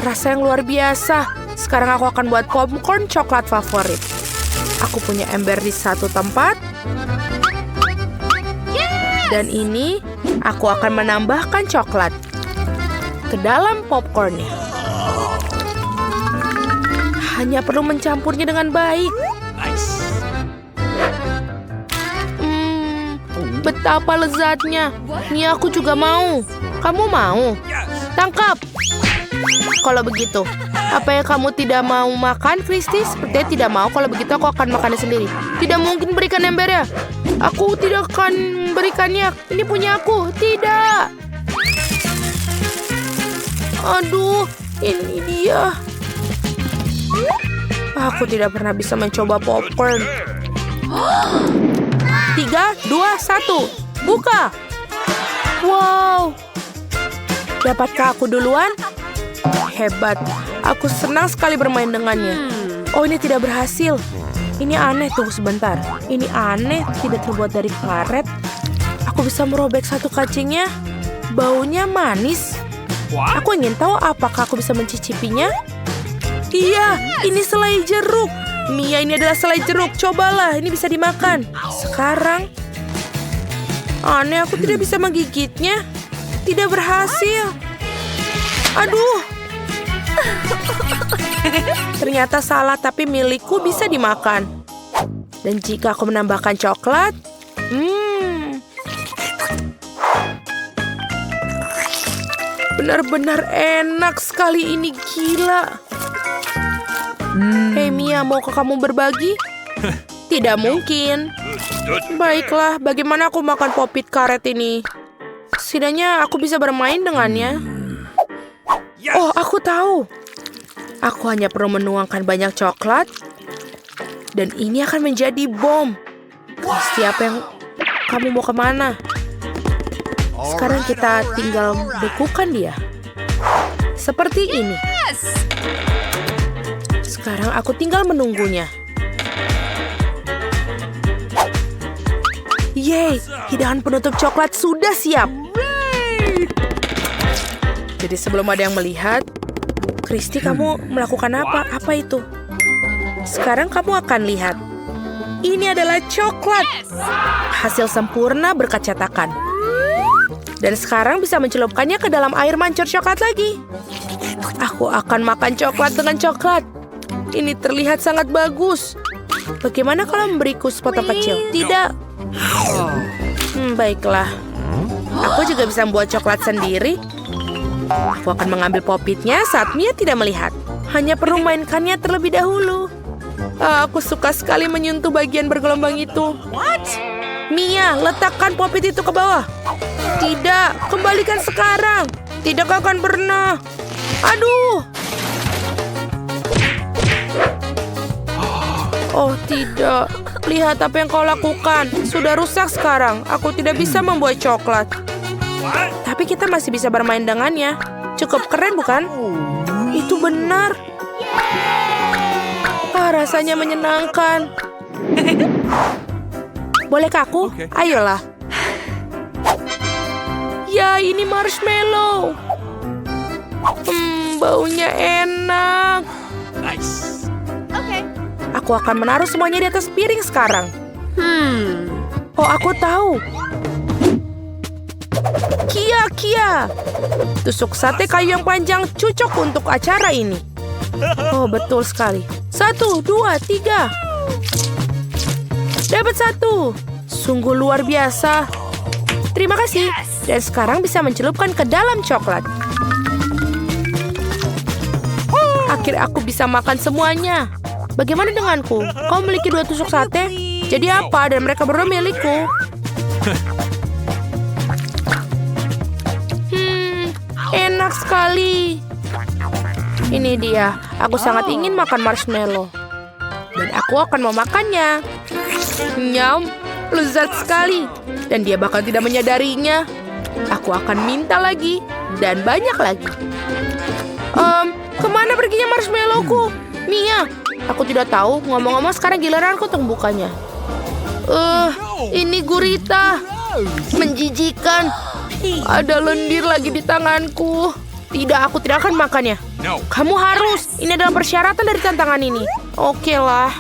C: Rasa yang luar biasa. Sekarang aku akan buat popcorn coklat favorit. Aku punya ember di satu tempat. Dan ini, aku akan menambahkan coklat ke dalam popcornnya. Hanya perlu mencampurnya dengan baik. Betapa lezatnya. Ini aku juga mau. Kamu mau? Tangkap. Kalau begitu, apa yang kamu tidak mau makan, Kristi? Sepertinya tidak mau. Kalau begitu, aku akan makannya sendiri. Tidak mungkin berikan embernya. Aku tidak akan berikannya. Ini punya aku. Tidak. Aduh, ini dia. Aku tidak pernah bisa mencoba popcorn. 3, 2, 1. Buka. Wow. Dapatkah aku duluan? Hebat. Aku senang sekali bermain dengannya. Oh, ini tidak berhasil. Ini aneh, tunggu sebentar. Ini aneh, tidak terbuat dari karet. Aku bisa merobek satu kacingnya. Baunya manis. Aku ingin tahu apakah aku bisa mencicipinya. Iya, ini selai jeruk. Mia, ini adalah selai jeruk. Cobalah, ini bisa dimakan. Sekarang, aneh, aku tidak bisa menggigitnya. Tidak berhasil. Aduh. Ternyata salah, tapi milikku bisa dimakan. Dan jika aku menambahkan coklat, benar-benar enak sekali, ini gila. Hei Mia, maukah kamu berbagi? Tidak mungkin. Baiklah, bagaimana aku makan popit karet ini? Setidaknya aku bisa bermain dengannya. Oh, aku tahu. Aku hanya perlu menuangkan banyak coklat. Dan ini akan menjadi bom. Siapa yang... kamu mau kemana? Sekarang kita tinggal bekukan dia. Seperti ini. Sekarang aku tinggal menunggunya. Yeay, hidangan penutup coklat sudah siap. Jadi sebelum ada yang melihat, Kristi, kamu melakukan apa? Apa itu? Sekarang kamu akan lihat. Ini adalah coklat. Hasil sempurna berkat cetakan. Dan sekarang bisa mencelupkannya ke dalam air mancur coklat lagi. Aku akan makan coklat dengan coklat. Ini terlihat sangat bagus. Bagaimana kalau memberiku sepotong kecil? Tidak. Baiklah. Aku juga bisa membuat coklat sendiri. Aku akan mengambil popitnya saat Mia tidak melihat. Hanya perlu mainkannya terlebih dahulu. Aku suka sekali menyentuh bagian bergelombang itu. Mia, letakkan popit itu ke bawah. Tidak, kembalikan sekarang. Tidak akan pernah. Aduh. Oh tidak. Lihat apa yang kau lakukan. Sudah rusak sekarang. Aku tidak bisa membuat coklat. Tapi kita masih bisa bermain dengannya. Cukup keren bukan? Itu benar. Rasanya menyenangkan. Bolehkah aku? Ayolah. Ya, ini marshmallow. Baunya enak.
D: Nice.
C: Aku akan menaruh semuanya di atas piring sekarang. Oh, aku tahu. Kia. Tusuk sate kayu yang panjang cocok untuk acara ini. Oh, betul sekali. 1, 2, 3. Dapat 1. Sungguh luar biasa. Terima kasih. Dan sekarang bisa mencelupkan ke dalam coklat. Akhirnya aku bisa makan semuanya. Bagaimana denganku? Kau memiliki 2 tusuk sate? Jadi apa? Dan mereka berdua milikku. Enak sekali. Ini dia. Aku sangat ingin makan marshmallow. Dan aku akan memakannya. Nyam, lezat sekali. Dan dia bahkan tidak menyadarinya. Aku akan minta lagi. Dan banyak lagi. Kemana perginya marshmallowku? Mia, aku tidak tahu. Ngomong-ngomong sekarang giliranku untuk membukanya. Ini gurita. Menjijikan. Ada lendir lagi di tanganku. Tidak, aku tidak akan makannya. Kamu harus. Ini adalah persyaratan dari tantangan ini. Oke lah.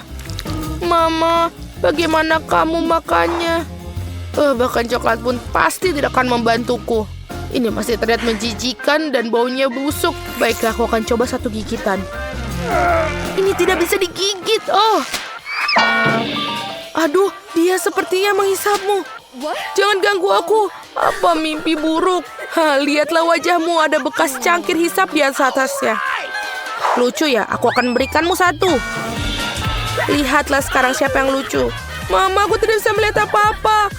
C: Mama, bagaimana kamu makannya? Bahkan coklat pun pasti tidak akan membantuku. Ini masih terlihat menjijikan dan baunya busuk. Baiklah, aku akan coba 1 gigitan. Ini tidak bisa digigit. Oh. Aduh, dia sepertinya menghisapmu. Jangan ganggu aku. Apa mimpi buruk? Lihatlah wajahmu, ada bekas cangkir hisap di atasnya. Lucu ya, aku akan memberikanmu 1. Lihatlah sekarang siapa yang lucu. Mama, aku tidak bisa melihat apa-apa.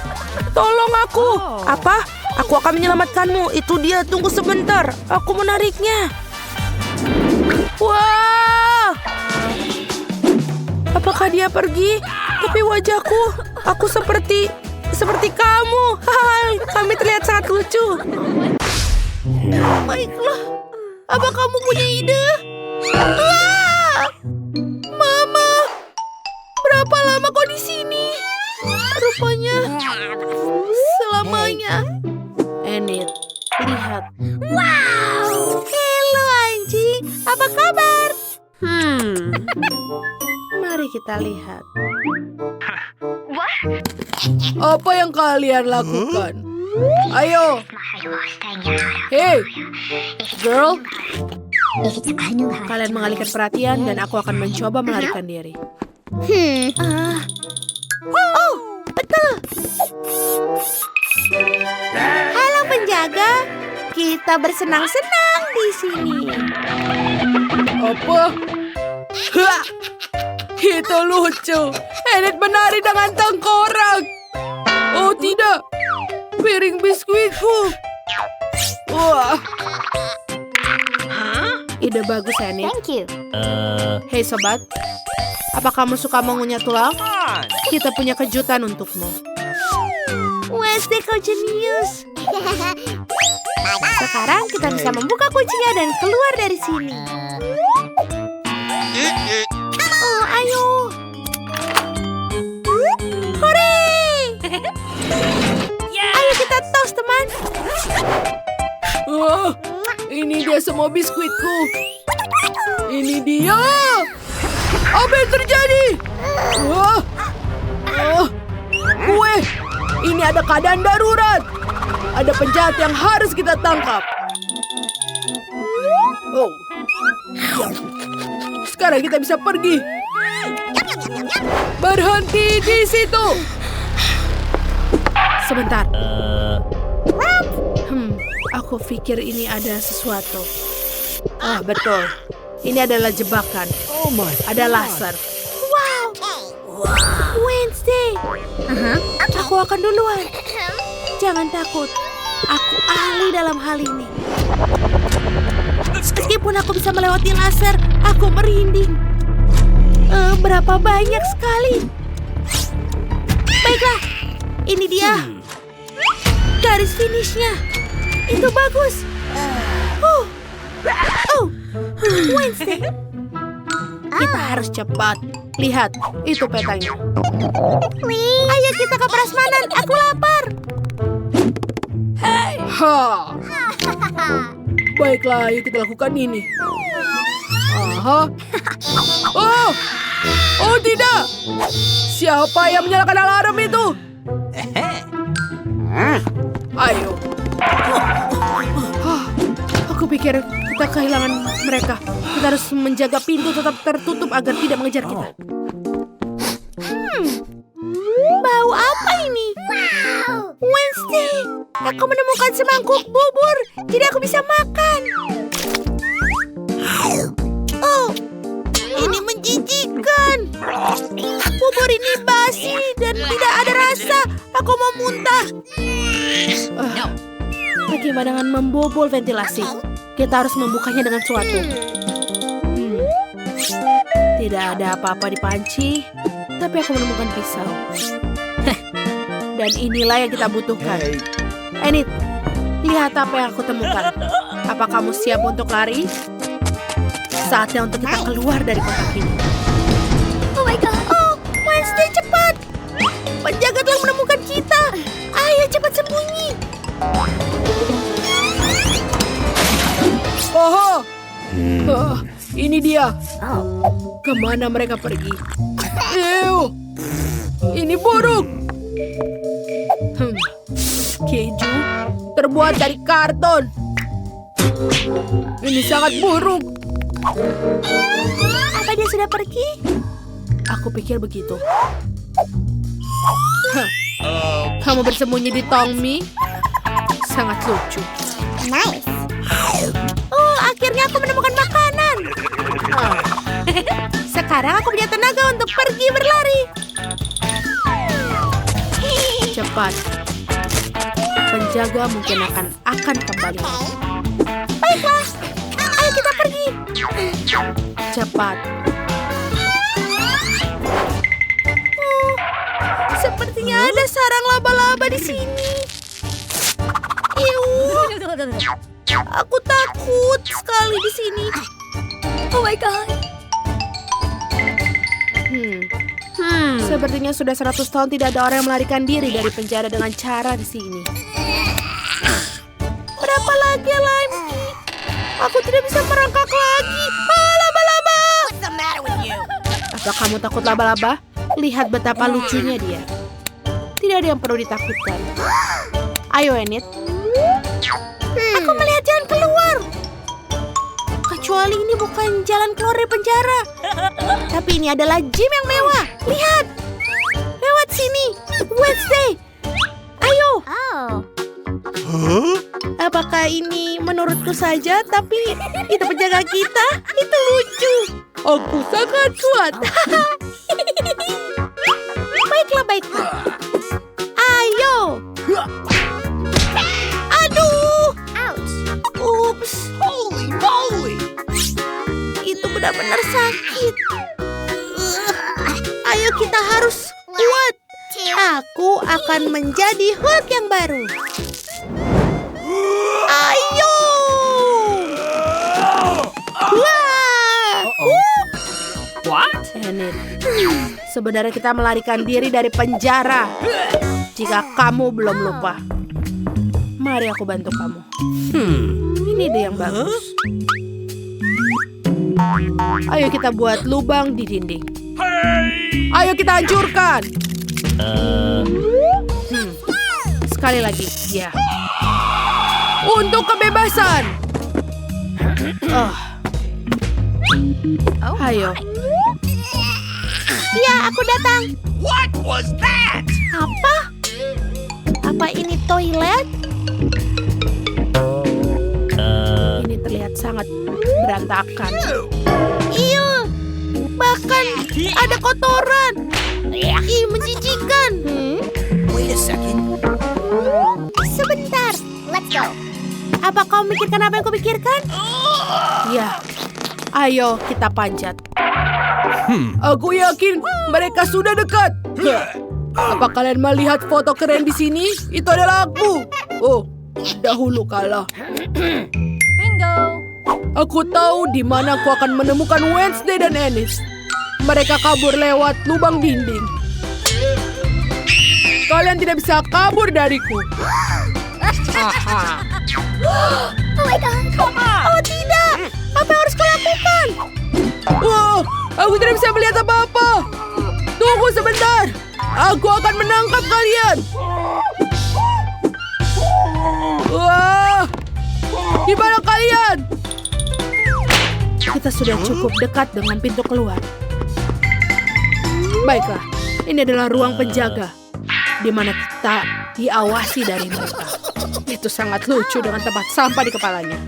C: Tolong aku. Apa? Aku akan menyelamatkanmu. Itu dia, tunggu sebentar. Aku menariknya. Wah! Apakah dia pergi? Tapi wajahku, aku seperti kamu. Hai, kami terlihat sangat lucu. Baiklah. Apa kamu punya ide? Mama, berapa lama kau di sini? Rupanya selamanya. Enid, lihat. Wow, hello anjing. Apa kabar? Mari kita lihat. Apa yang kalian lakukan? Ayo. Hey, girl. Kalian mengalihkan perhatian dan aku akan mencoba melarikan diri. Oh, betul. Halo penjaga. Kita bersenang-senang di sini. Apa? Hah! Itu lucu. Enid menari dengan tengkorak. Oh tidak. Piring biskuitku. Wah. Ide bagus, Enid.
B: Thank you.
C: Hei sobat. Apa kamu suka mengunyah tulang? Kita punya kejutan untukmu. Wednesday, kau jenius. Sekarang kita bisa membuka kuncinya dan keluar dari sini. Oh, ayo. Hore! Ayo kita tos, teman.
A: Oh, ini dia semua biskuitku. Ini dia. Apa yang terjadi? Wah. Gue. Ini ada keadaan darurat. Ada penjahat yang harus kita tangkap. Oh. Sekarang kita bisa pergi. Berhenti di situ.
C: Sebentar. Aku pikir ini ada sesuatu. Ah, betul. Ini adalah jebakan. Ada laser. Wow. Wednesday. Aku akan duluan. Jangan takut. Aku ahli dalam hal ini. Meskipun aku bisa melewati laser, aku merinding. Berapa banyak sekali. Baiklah. Ini dia. Garis finishnya. Itu bagus. Wednesday. Kita harus cepat. Lihat, itu petanya. Ayo kita ke prasmanan. Aku lapar.
A: Ha. Baiklah, ayo kita lakukan ini. Aha. Oh tidak. Siapa yang menyalakan alarm itu? Ayo.
C: Aku pikir kita kehilangan mereka. Kita harus menjaga pintu tetap tertutup agar tidak mengejar kita. Bau apa ini? Wednesday, aku menemukan semangkuk bubur. Jadi aku bisa makan. Oh, ini menjijikan. Bubur ini basi dan tidak ada rasa. Aku mau muntah. Bagaimana dengan membobol ventilasi? Kita harus membukanya dengan suatu. Tidak ada apa-apa di panci, tapi aku menemukan pisau. Dan inilah yang kita butuhkan. Enid, lihat apa yang aku temukan. Apa kamu siap untuk lari? Saatnya untuk kita keluar dari kotak ini. Oh my God. Oh, Wednesday, cepat. Penjaga telah menemukan kita. Ayo cepat sembunyi.
A: Ini dia. Kemana mereka pergi? Ew, ini buruk. Keju terbuat dari karton. Ini sangat buruk.
C: Apa dia sudah pergi?
A: Aku pikir begitu. Kamu bersembunyi di Tommy? Sangat lucu.
B: Nice.
C: Oh, akhirnya aku menemukan makanan. Sekarang aku punya tenaga untuk pergi berlari.
A: Cepat. Penjaga mungkin akan kembali.
C: Baiklah, ayo kita pergi.
A: Cepat.
C: Sepertinya ada sarang laba-laba di sini. Aku takut sekali di sini. Oh my God.
A: Sepertinya sudah 100 tahun tidak ada orang yang melarikan diri dari penjara dengan cara di sini.
C: Berapa lagi, Limesky? Aku tidak bisa merangkak lagi. Laba-laba!
A: Apa kamu takut laba-laba? Lihat betapa lucunya dia. Tidak ada yang perlu ditakutkan. Ayo, Enid.
C: Aku melihat jalan keluar. Kecuali ini bukan jalan keluar dari penjara. Tapi ini adalah gym yang mewah. Lihat. Lewat sini. Wednesday. Ayo. Apakah ini menurutku saja? Tapi itu penjaga kita. Itu lucu.
A: Aku sangat kuat.
C: Baiklah. Ayo. Aduh. Ups.
A: Holy moly!
C: Itu benar-benar sakit. Ayo kita harus kuat. Aku akan menjadi Hulk yang baru. Ayo! Wah!
D: What?
C: Enid, sebenarnya kita melarikan diri dari penjara. Jika kamu belum lupa, mari aku bantu kamu. Ini ide yang bagus. Ayo kita buat lubang di dinding. Ayo kita hancurkan. Sekali lagi, ya. Untuk kebebasan. Ayo.
B: Ya, aku datang.
D: What was that?
B: Apa? Apa ini toilet?
C: Ini terlihat sangat berantakan.
B: Iya. Bahkan ada kotoran. Ih, menjijikan.
D: Wait a second.
B: Sebentar. Let's go. Apa kau memikirkan apa yang kau pikirkan?
C: Ya. Ayo kita panjat. Aku yakin mereka sudah dekat. Apa kalian melihat foto keren di sini? Itu adalah aku. Oh, dahulu kala.
A: Bingo.
C: Aku tahu di mana aku akan menemukan Wednesday dan Ennis. Mereka kabur lewat lubang dinding. Kalian tidak bisa kabur dariku.
B: Oh my god. Oh tidak. Apa yang harus kau lakukan?
C: Wow, aku tidak bisa melihat apa-apa. Tunggu sebentar. Aku akan menangkap kalian. Wah, di mana kalian? Kita sudah cukup dekat dengan pintu keluar. Baiklah, ini adalah ruang penjaga, di mana kita diawasi dari mereka. Itu sangat lucu dengan tempat sampah di kepalanya.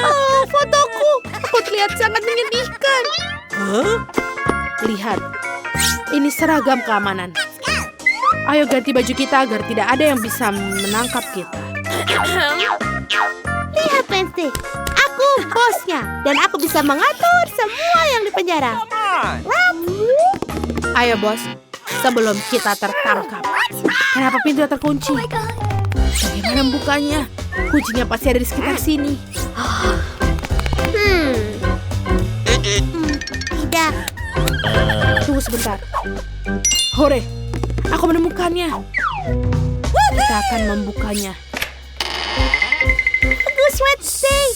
C: Oh, fotoku. Aku terlihat sangat menyedihkan. Lihat, ini seragam keamanan. Ayo ganti baju kita agar tidak ada yang bisa menangkap kita.
B: Lihat, Wednesday. Aku bosnya dan aku bisa mengatur semua yang di penjara.
C: Ayo bos, sebelum kita tertangkap. Kenapa pintu terkunci? Bagaimana membukanya? Kuncinya pasti ada di sekitar sini.
B: Tidak.
C: Tunggu sebentar. Hore, aku menemukannya. Kita akan membukanya.
B: Bagus, Wednesday.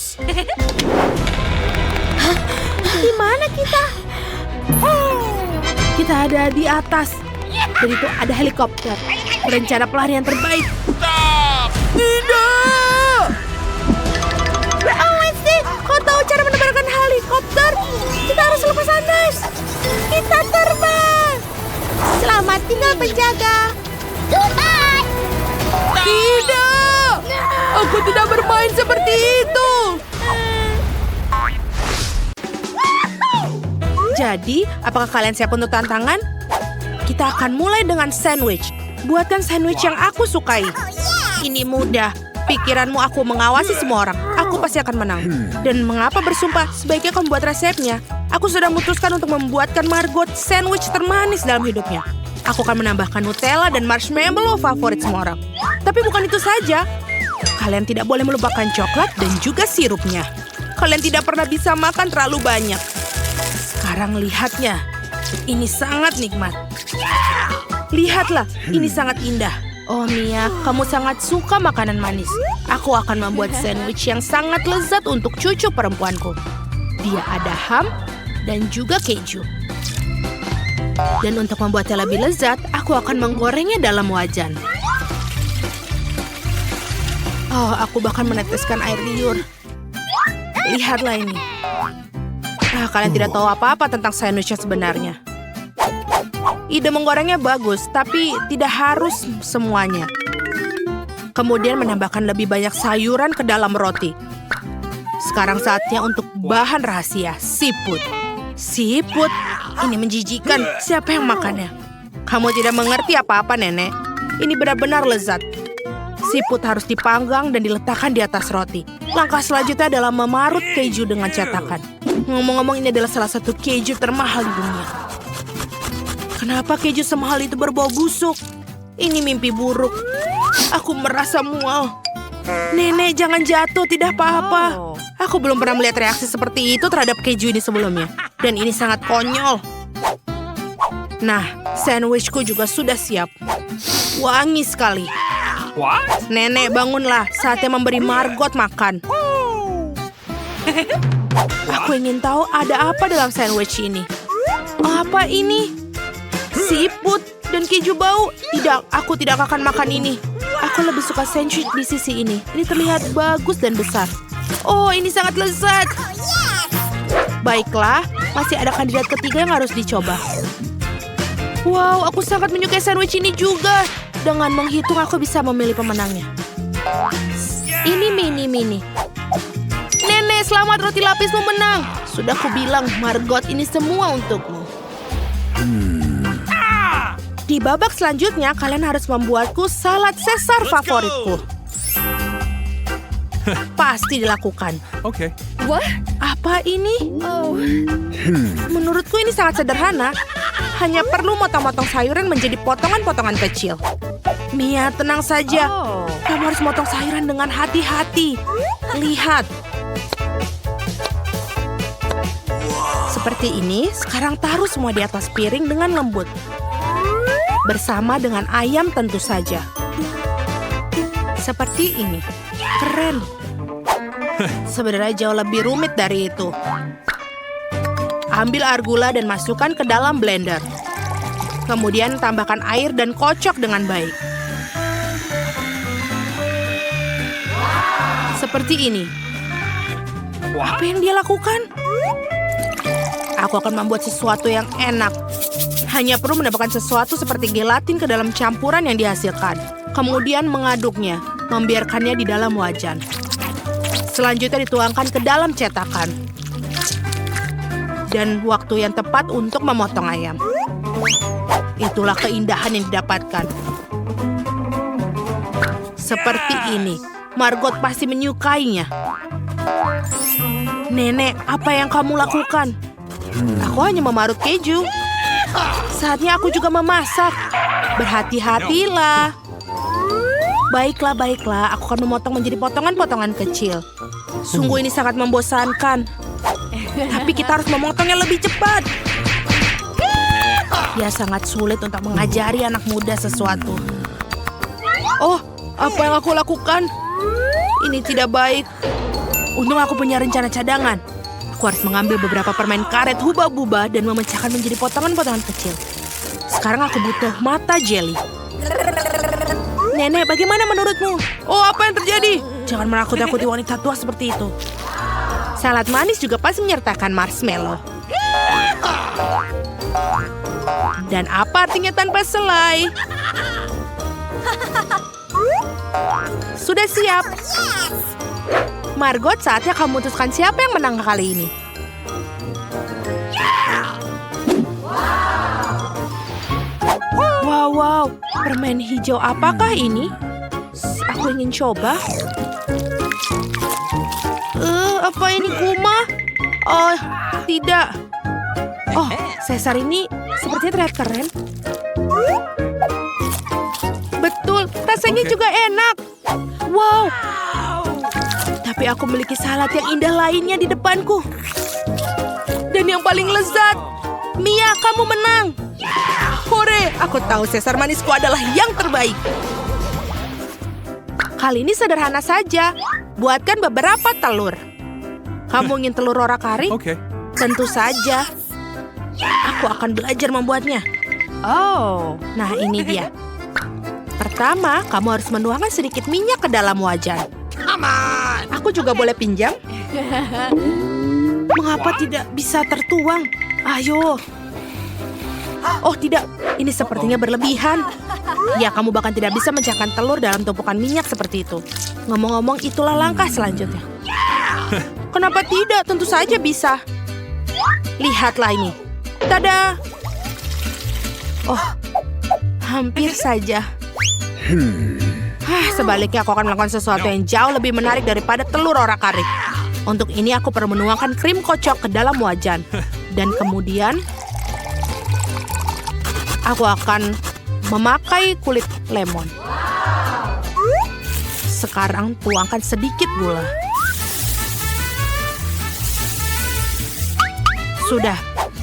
B: Di mana kita?
C: Kita ada di atas. Dan itu ada helikopter. Rencana pelarian terbaik. Tidak!
B: Oh, Wednesday, kau tahu cara menerbangkan helikopter? Kita harus lepas landas. Kita terbang. Selamat tinggal penjaga. Goodbye.
C: Tidak! Aku tidak bermain seperti itu. Jadi, apakah kalian siap untuk tantangan? Kita akan mulai dengan sandwich. Buatkan sandwich yang aku sukai. Ini mudah. Pikiranmu aku mengawasi semua orang. Aku pasti akan menang. Dan mengapa bersumpah? Sebaiknya kamu buat resepnya. Aku sudah memutuskan untuk membuatkan Margot sandwich termanis dalam hidupnya. Aku akan menambahkan Nutella dan marshmallow favorit semua orang. Tapi bukan itu saja. Kalian tidak boleh melupakan coklat dan juga sirupnya. Kalian tidak pernah bisa makan terlalu banyak. Sekarang lihatnya. Ini sangat nikmat. Lihatlah, ini sangat indah. Oh Mia, kamu sangat suka makanan manis. Aku akan membuat sandwich yang sangat lezat untuk cucu perempuanku. Dia ada ham dan juga keju. Dan untuk membuatnya lebih lezat, aku akan menggorengnya dalam wajan. Oh, aku bahkan meneteskan air liur. Lihatlah ini. Kalian tidak tahu apa-apa tentang sandwich yang sebenarnya. Ide menggorengnya bagus, tapi tidak harus semuanya. Kemudian menambahkan lebih banyak sayuran ke dalam roti. Sekarang saatnya untuk bahan rahasia, siput. Siput? Ini menjijikan. Siapa yang makannya? Kamu tidak mengerti apa-apa, Nenek. Ini benar-benar lezat. Siput harus dipanggang dan diletakkan di atas roti. Langkah selanjutnya adalah memarut keju dengan cetakan. Ngomong-ngomong, ini adalah salah satu keju termahal di dunia. Kenapa keju semahal itu berbau busuk? Ini mimpi buruk. Aku merasa mual. Nenek, jangan jatuh, tidak apa-apa. Aku belum pernah melihat reaksi seperti itu terhadap keju ini sebelumnya. Dan ini sangat konyol. Nah, sandwichku juga sudah siap. Wangi sekali.
D: What?
C: Nenek, bangunlah. Saatnya memberi Margot makan. Aku ingin tahu ada apa dalam sandwich ini. Apa ini? Siput dan keju bau? Tidak, aku tidak akan makan ini. Aku lebih suka sandwich di sisi ini. Ini terlihat bagus dan besar. Oh, ini sangat lezat. Baiklah, masih ada kandidat ketiga yang harus dicoba. Wow, aku sangat menyukai sandwich ini juga. Dengan menghitung, aku bisa memilih pemenangnya. Ini mini. Nenek, selamat, roti lapismu menang. Sudah kubilang, Margot, ini semua untukmu. Di babak selanjutnya, kalian harus membuatku salad Caesar favoritku. Pasti dilakukan.
D: Okay.
C: Apa ini? Menurutku ini sangat sederhana. Hanya perlu motong-motong sayuran menjadi potongan-potongan kecil. Mia, tenang saja. Kamu harus motong sayuran dengan hati-hati. Lihat. Seperti ini, sekarang taruh semua di atas piring dengan lembut. Bersama dengan ayam tentu saja. Seperti ini. Keren. Sebenarnya jauh lebih rumit dari itu. Ambil air gula dan masukkan ke dalam blender. Kemudian tambahkan air dan kocok dengan baik. Seperti ini. Apa yang dia lakukan? Aku akan membuat sesuatu yang enak. Hanya perlu menambahkan sesuatu seperti gelatin ke dalam campuran yang dihasilkan. Kemudian mengaduknya, membiarkannya di dalam wajan. Selanjutnya dituangkan ke dalam cetakan. Dan waktu yang tepat untuk memotong ayam. Itulah keindahan yang didapatkan. Seperti ini. Margot pasti menyukainya. Nenek, apa yang kamu lakukan? Aku hanya memarut keju. Saatnya aku juga memasak. Berhati-hatilah. Baiklah. Aku akan memotong menjadi potongan-potongan kecil. Sungguh ini sangat membosankan. Tapi kita harus memotongnya lebih cepat. Ya, sangat sulit untuk mengajari anak muda sesuatu. Oh, apa yang aku lakukan? Ini tidak baik. Untung aku punya rencana cadangan. Aku harus mengambil beberapa permen karet hubah-bubah dan memecahkan menjadi potongan-potongan kecil. Sekarang aku butuh mata jelly. Nenek, bagaimana menurutmu? Oh, apa yang terjadi? Jangan menakut-nakuti wanita tua seperti itu. Salad manis juga pasti menyertakan marshmallow. Dan apa artinya tanpa selai? Sudah siap. Margot, saatnya kamu memutuskan siapa yang menang kali ini. Wow, permen hijau apakah ini? Aku ingin coba. Apa ini kuma? Oh, tidak. Oh, Caesar ini sepertinya terlihat keren. Betul, rasanya juga enak. Wow. Tapi aku memiliki salad yang indah lainnya di depanku. Dan yang paling lezat. Mia, kamu menang. Hore, aku tahu Caesar manisku adalah yang terbaik. Kali ini sederhana saja. Buatkan beberapa telur. Kamu ingin telur orak-arik?
D: Okay.
C: Tentu saja. Aku akan belajar membuatnya.
A: Oh,
C: Nah, ini dia. Pertama, kamu harus menuangkan sedikit minyak ke dalam wajan.
D: Come on!
C: Aku juga boleh pinjam? Mengapa tidak bisa tertuang? Ayo. Oh, tidak. Ini sepertinya berlebihan. Ya, kamu bahkan tidak bisa mencahkan telur dalam tumpukan minyak seperti itu. Ngomong-ngomong, itulah langkah selanjutnya. Kenapa tidak? Tentu saja bisa. Lihatlah ini. Tada! Oh, hampir saja. Sebaliknya aku akan melakukan sesuatu yang jauh lebih menarik daripada telur orak-arik. Untuk ini aku perlu menuangkan krim kocok ke dalam wajan. Dan kemudian aku akan memakai kulit lemon. Sekarang tuangkan sedikit gula. Sudah,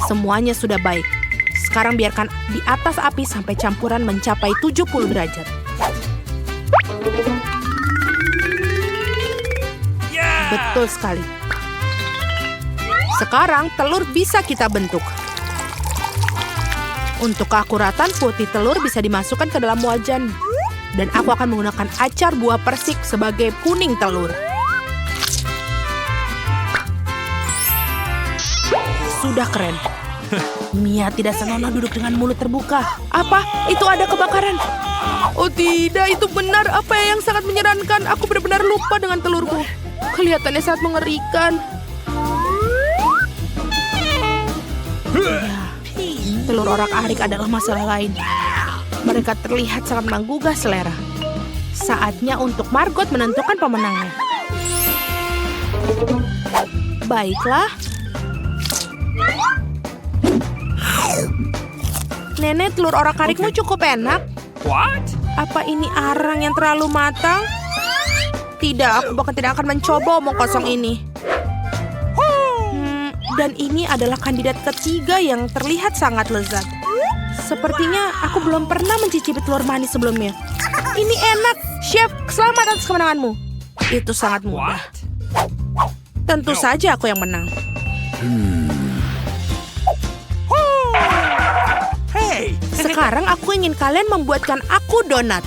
C: semuanya sudah baik. Sekarang biarkan di atas api sampai campuran mencapai 70 derajat. Betul sekali. Sekarang telur bisa kita bentuk. Untuk keakuratan, putih telur bisa dimasukkan ke dalam wajan. Dan aku akan menggunakan acar buah persik sebagai kuning telur. Sudah keren. Mia tidak senonoh duduk dengan mulut terbuka. Apa? Itu ada kebakaran. Oh tidak, itu benar. Apa yang sangat menyerankan. Aku benar-benar lupa dengan telurku. Kelihatannya sangat mengerikan. Ya, telur orak-arik adalah masalah lain. Mereka terlihat sangat menggugah selera. Saatnya untuk Margot menentukan pemenangnya. Baiklah. Nenek, telur orak-arikmu cukup enak.
D: What?
C: Apa ini arang yang terlalu matang? Tidak, aku bahkan tidak akan mencoba omong kosong ini. Dan ini adalah kandidat ketiga yang terlihat sangat lezat. Sepertinya aku belum pernah mencicipi telur manis sebelumnya. Ini enak. Chef, selamat atas kemenanganmu. Itu sangat mudah. Tentu saja aku yang menang.
D: Hey!
C: Sekarang aku ingin kalian membuatkan aku donat.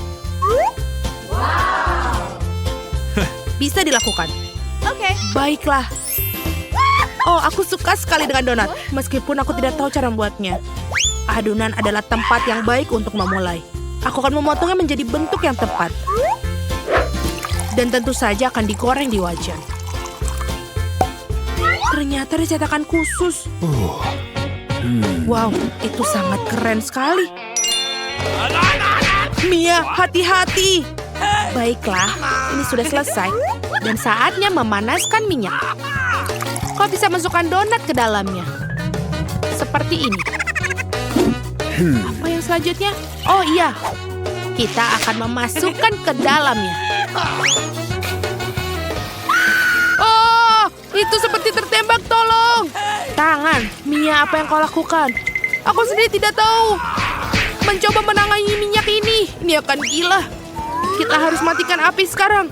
C: Bisa dilakukan.
B: Oke.
C: Baiklah. Oh, aku suka sekali dengan donat. Meskipun aku tidak tahu cara membuatnya. Adonan adalah tempat yang baik untuk memulai. Aku akan memotongnya menjadi bentuk yang tepat. Dan tentu saja akan digoreng di wajan. Ternyata ada cetakan khusus. Wow, itu sangat keren sekali. Mia, hati-hati. Baiklah, ini sudah selesai. Dan saatnya memanaskan minyak. Kau bisa masukkan donat ke dalamnya. Seperti ini. Apa yang selanjutnya? Oh iya, kita akan memasukkan ke dalamnya. Oh, itu seperti tertembak, tolong. Tangan, Mia, apa yang kau lakukan? Aku sendiri tidak tahu. Mencoba menangani minyak ini akan gila. Kita harus matikan api sekarang.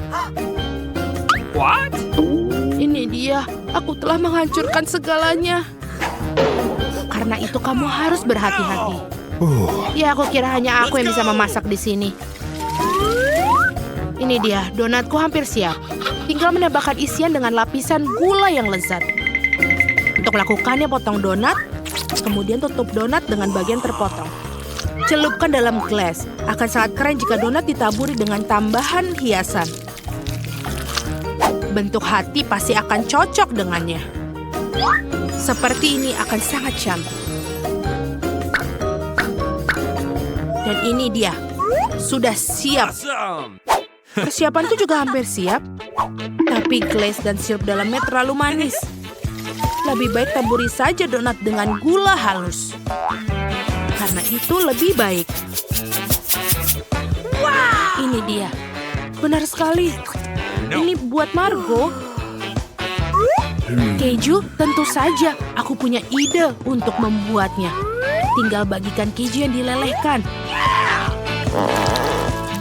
D: What?
C: Ini dia, aku telah menghancurkan segalanya. Karena itu kamu harus berhati-hati. Ya, aku kira hanya aku yang bisa memasak di sini. Ini dia, donatku hampir siap. Tinggal menambahkan isian dengan lapisan gula yang lezat. Untuk melakukannya, potong donat, kemudian tutup donat dengan bagian terpotong. Celupkan dalam gelas. Akan sangat keren jika donat ditaburi dengan tambahan hiasan. Bentuk hati pasti akan cocok dengannya. Seperti ini akan sangat cantik. Dan ini dia, sudah siap.
D: Awesome!
C: Persiapanku juga hampir siap. Tapi glaze dan sirup dalamnya terlalu manis. Lebih baik taburi saja donat dengan gula halus. Karena itu lebih baik. Wow! Ini dia. Benar sekali. Ini buat Margot. Keju, tentu saja. Aku punya ide untuk membuatnya. Tinggal bagikan keju yang dilelehkan.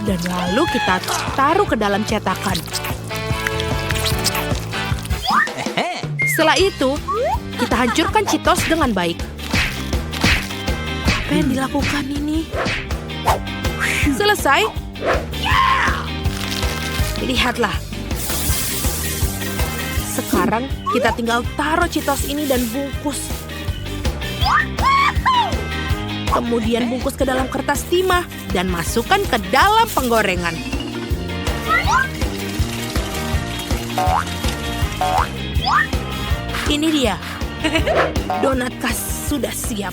C: Dan lalu kita taruh ke dalam cetakan. Setelah itu, kita hancurkan Cheetos dengan baik. Apa yang dilakukan ini? Selesai? Lihatlah. Sekarang kita tinggal taruh Cheetos ini dan bungkus. Kemudian bungkus ke dalam kertas timah dan masukkan ke dalam penggorengan. Ini dia. Donat khas sudah siap.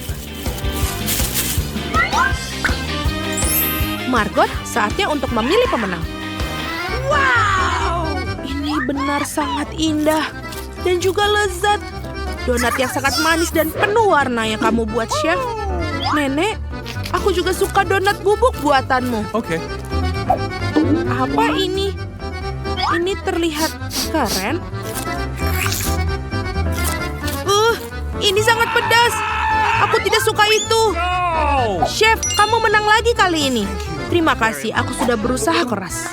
C: Margot, saatnya untuk memilih pemenang. Wow! Ini benar sangat indah dan juga lezat. Donat yang sangat manis dan penuh warna yang kamu buat, Chef. Nenek, Aku juga suka donat bubuk buatanmu.
D: Okay.
C: Apa ini? Ini terlihat keren. Ini sangat pedas. Aku tidak suka itu.
D: No!
C: Chef, kamu menang lagi kali ini. Terima kasih, aku sudah berusaha keras.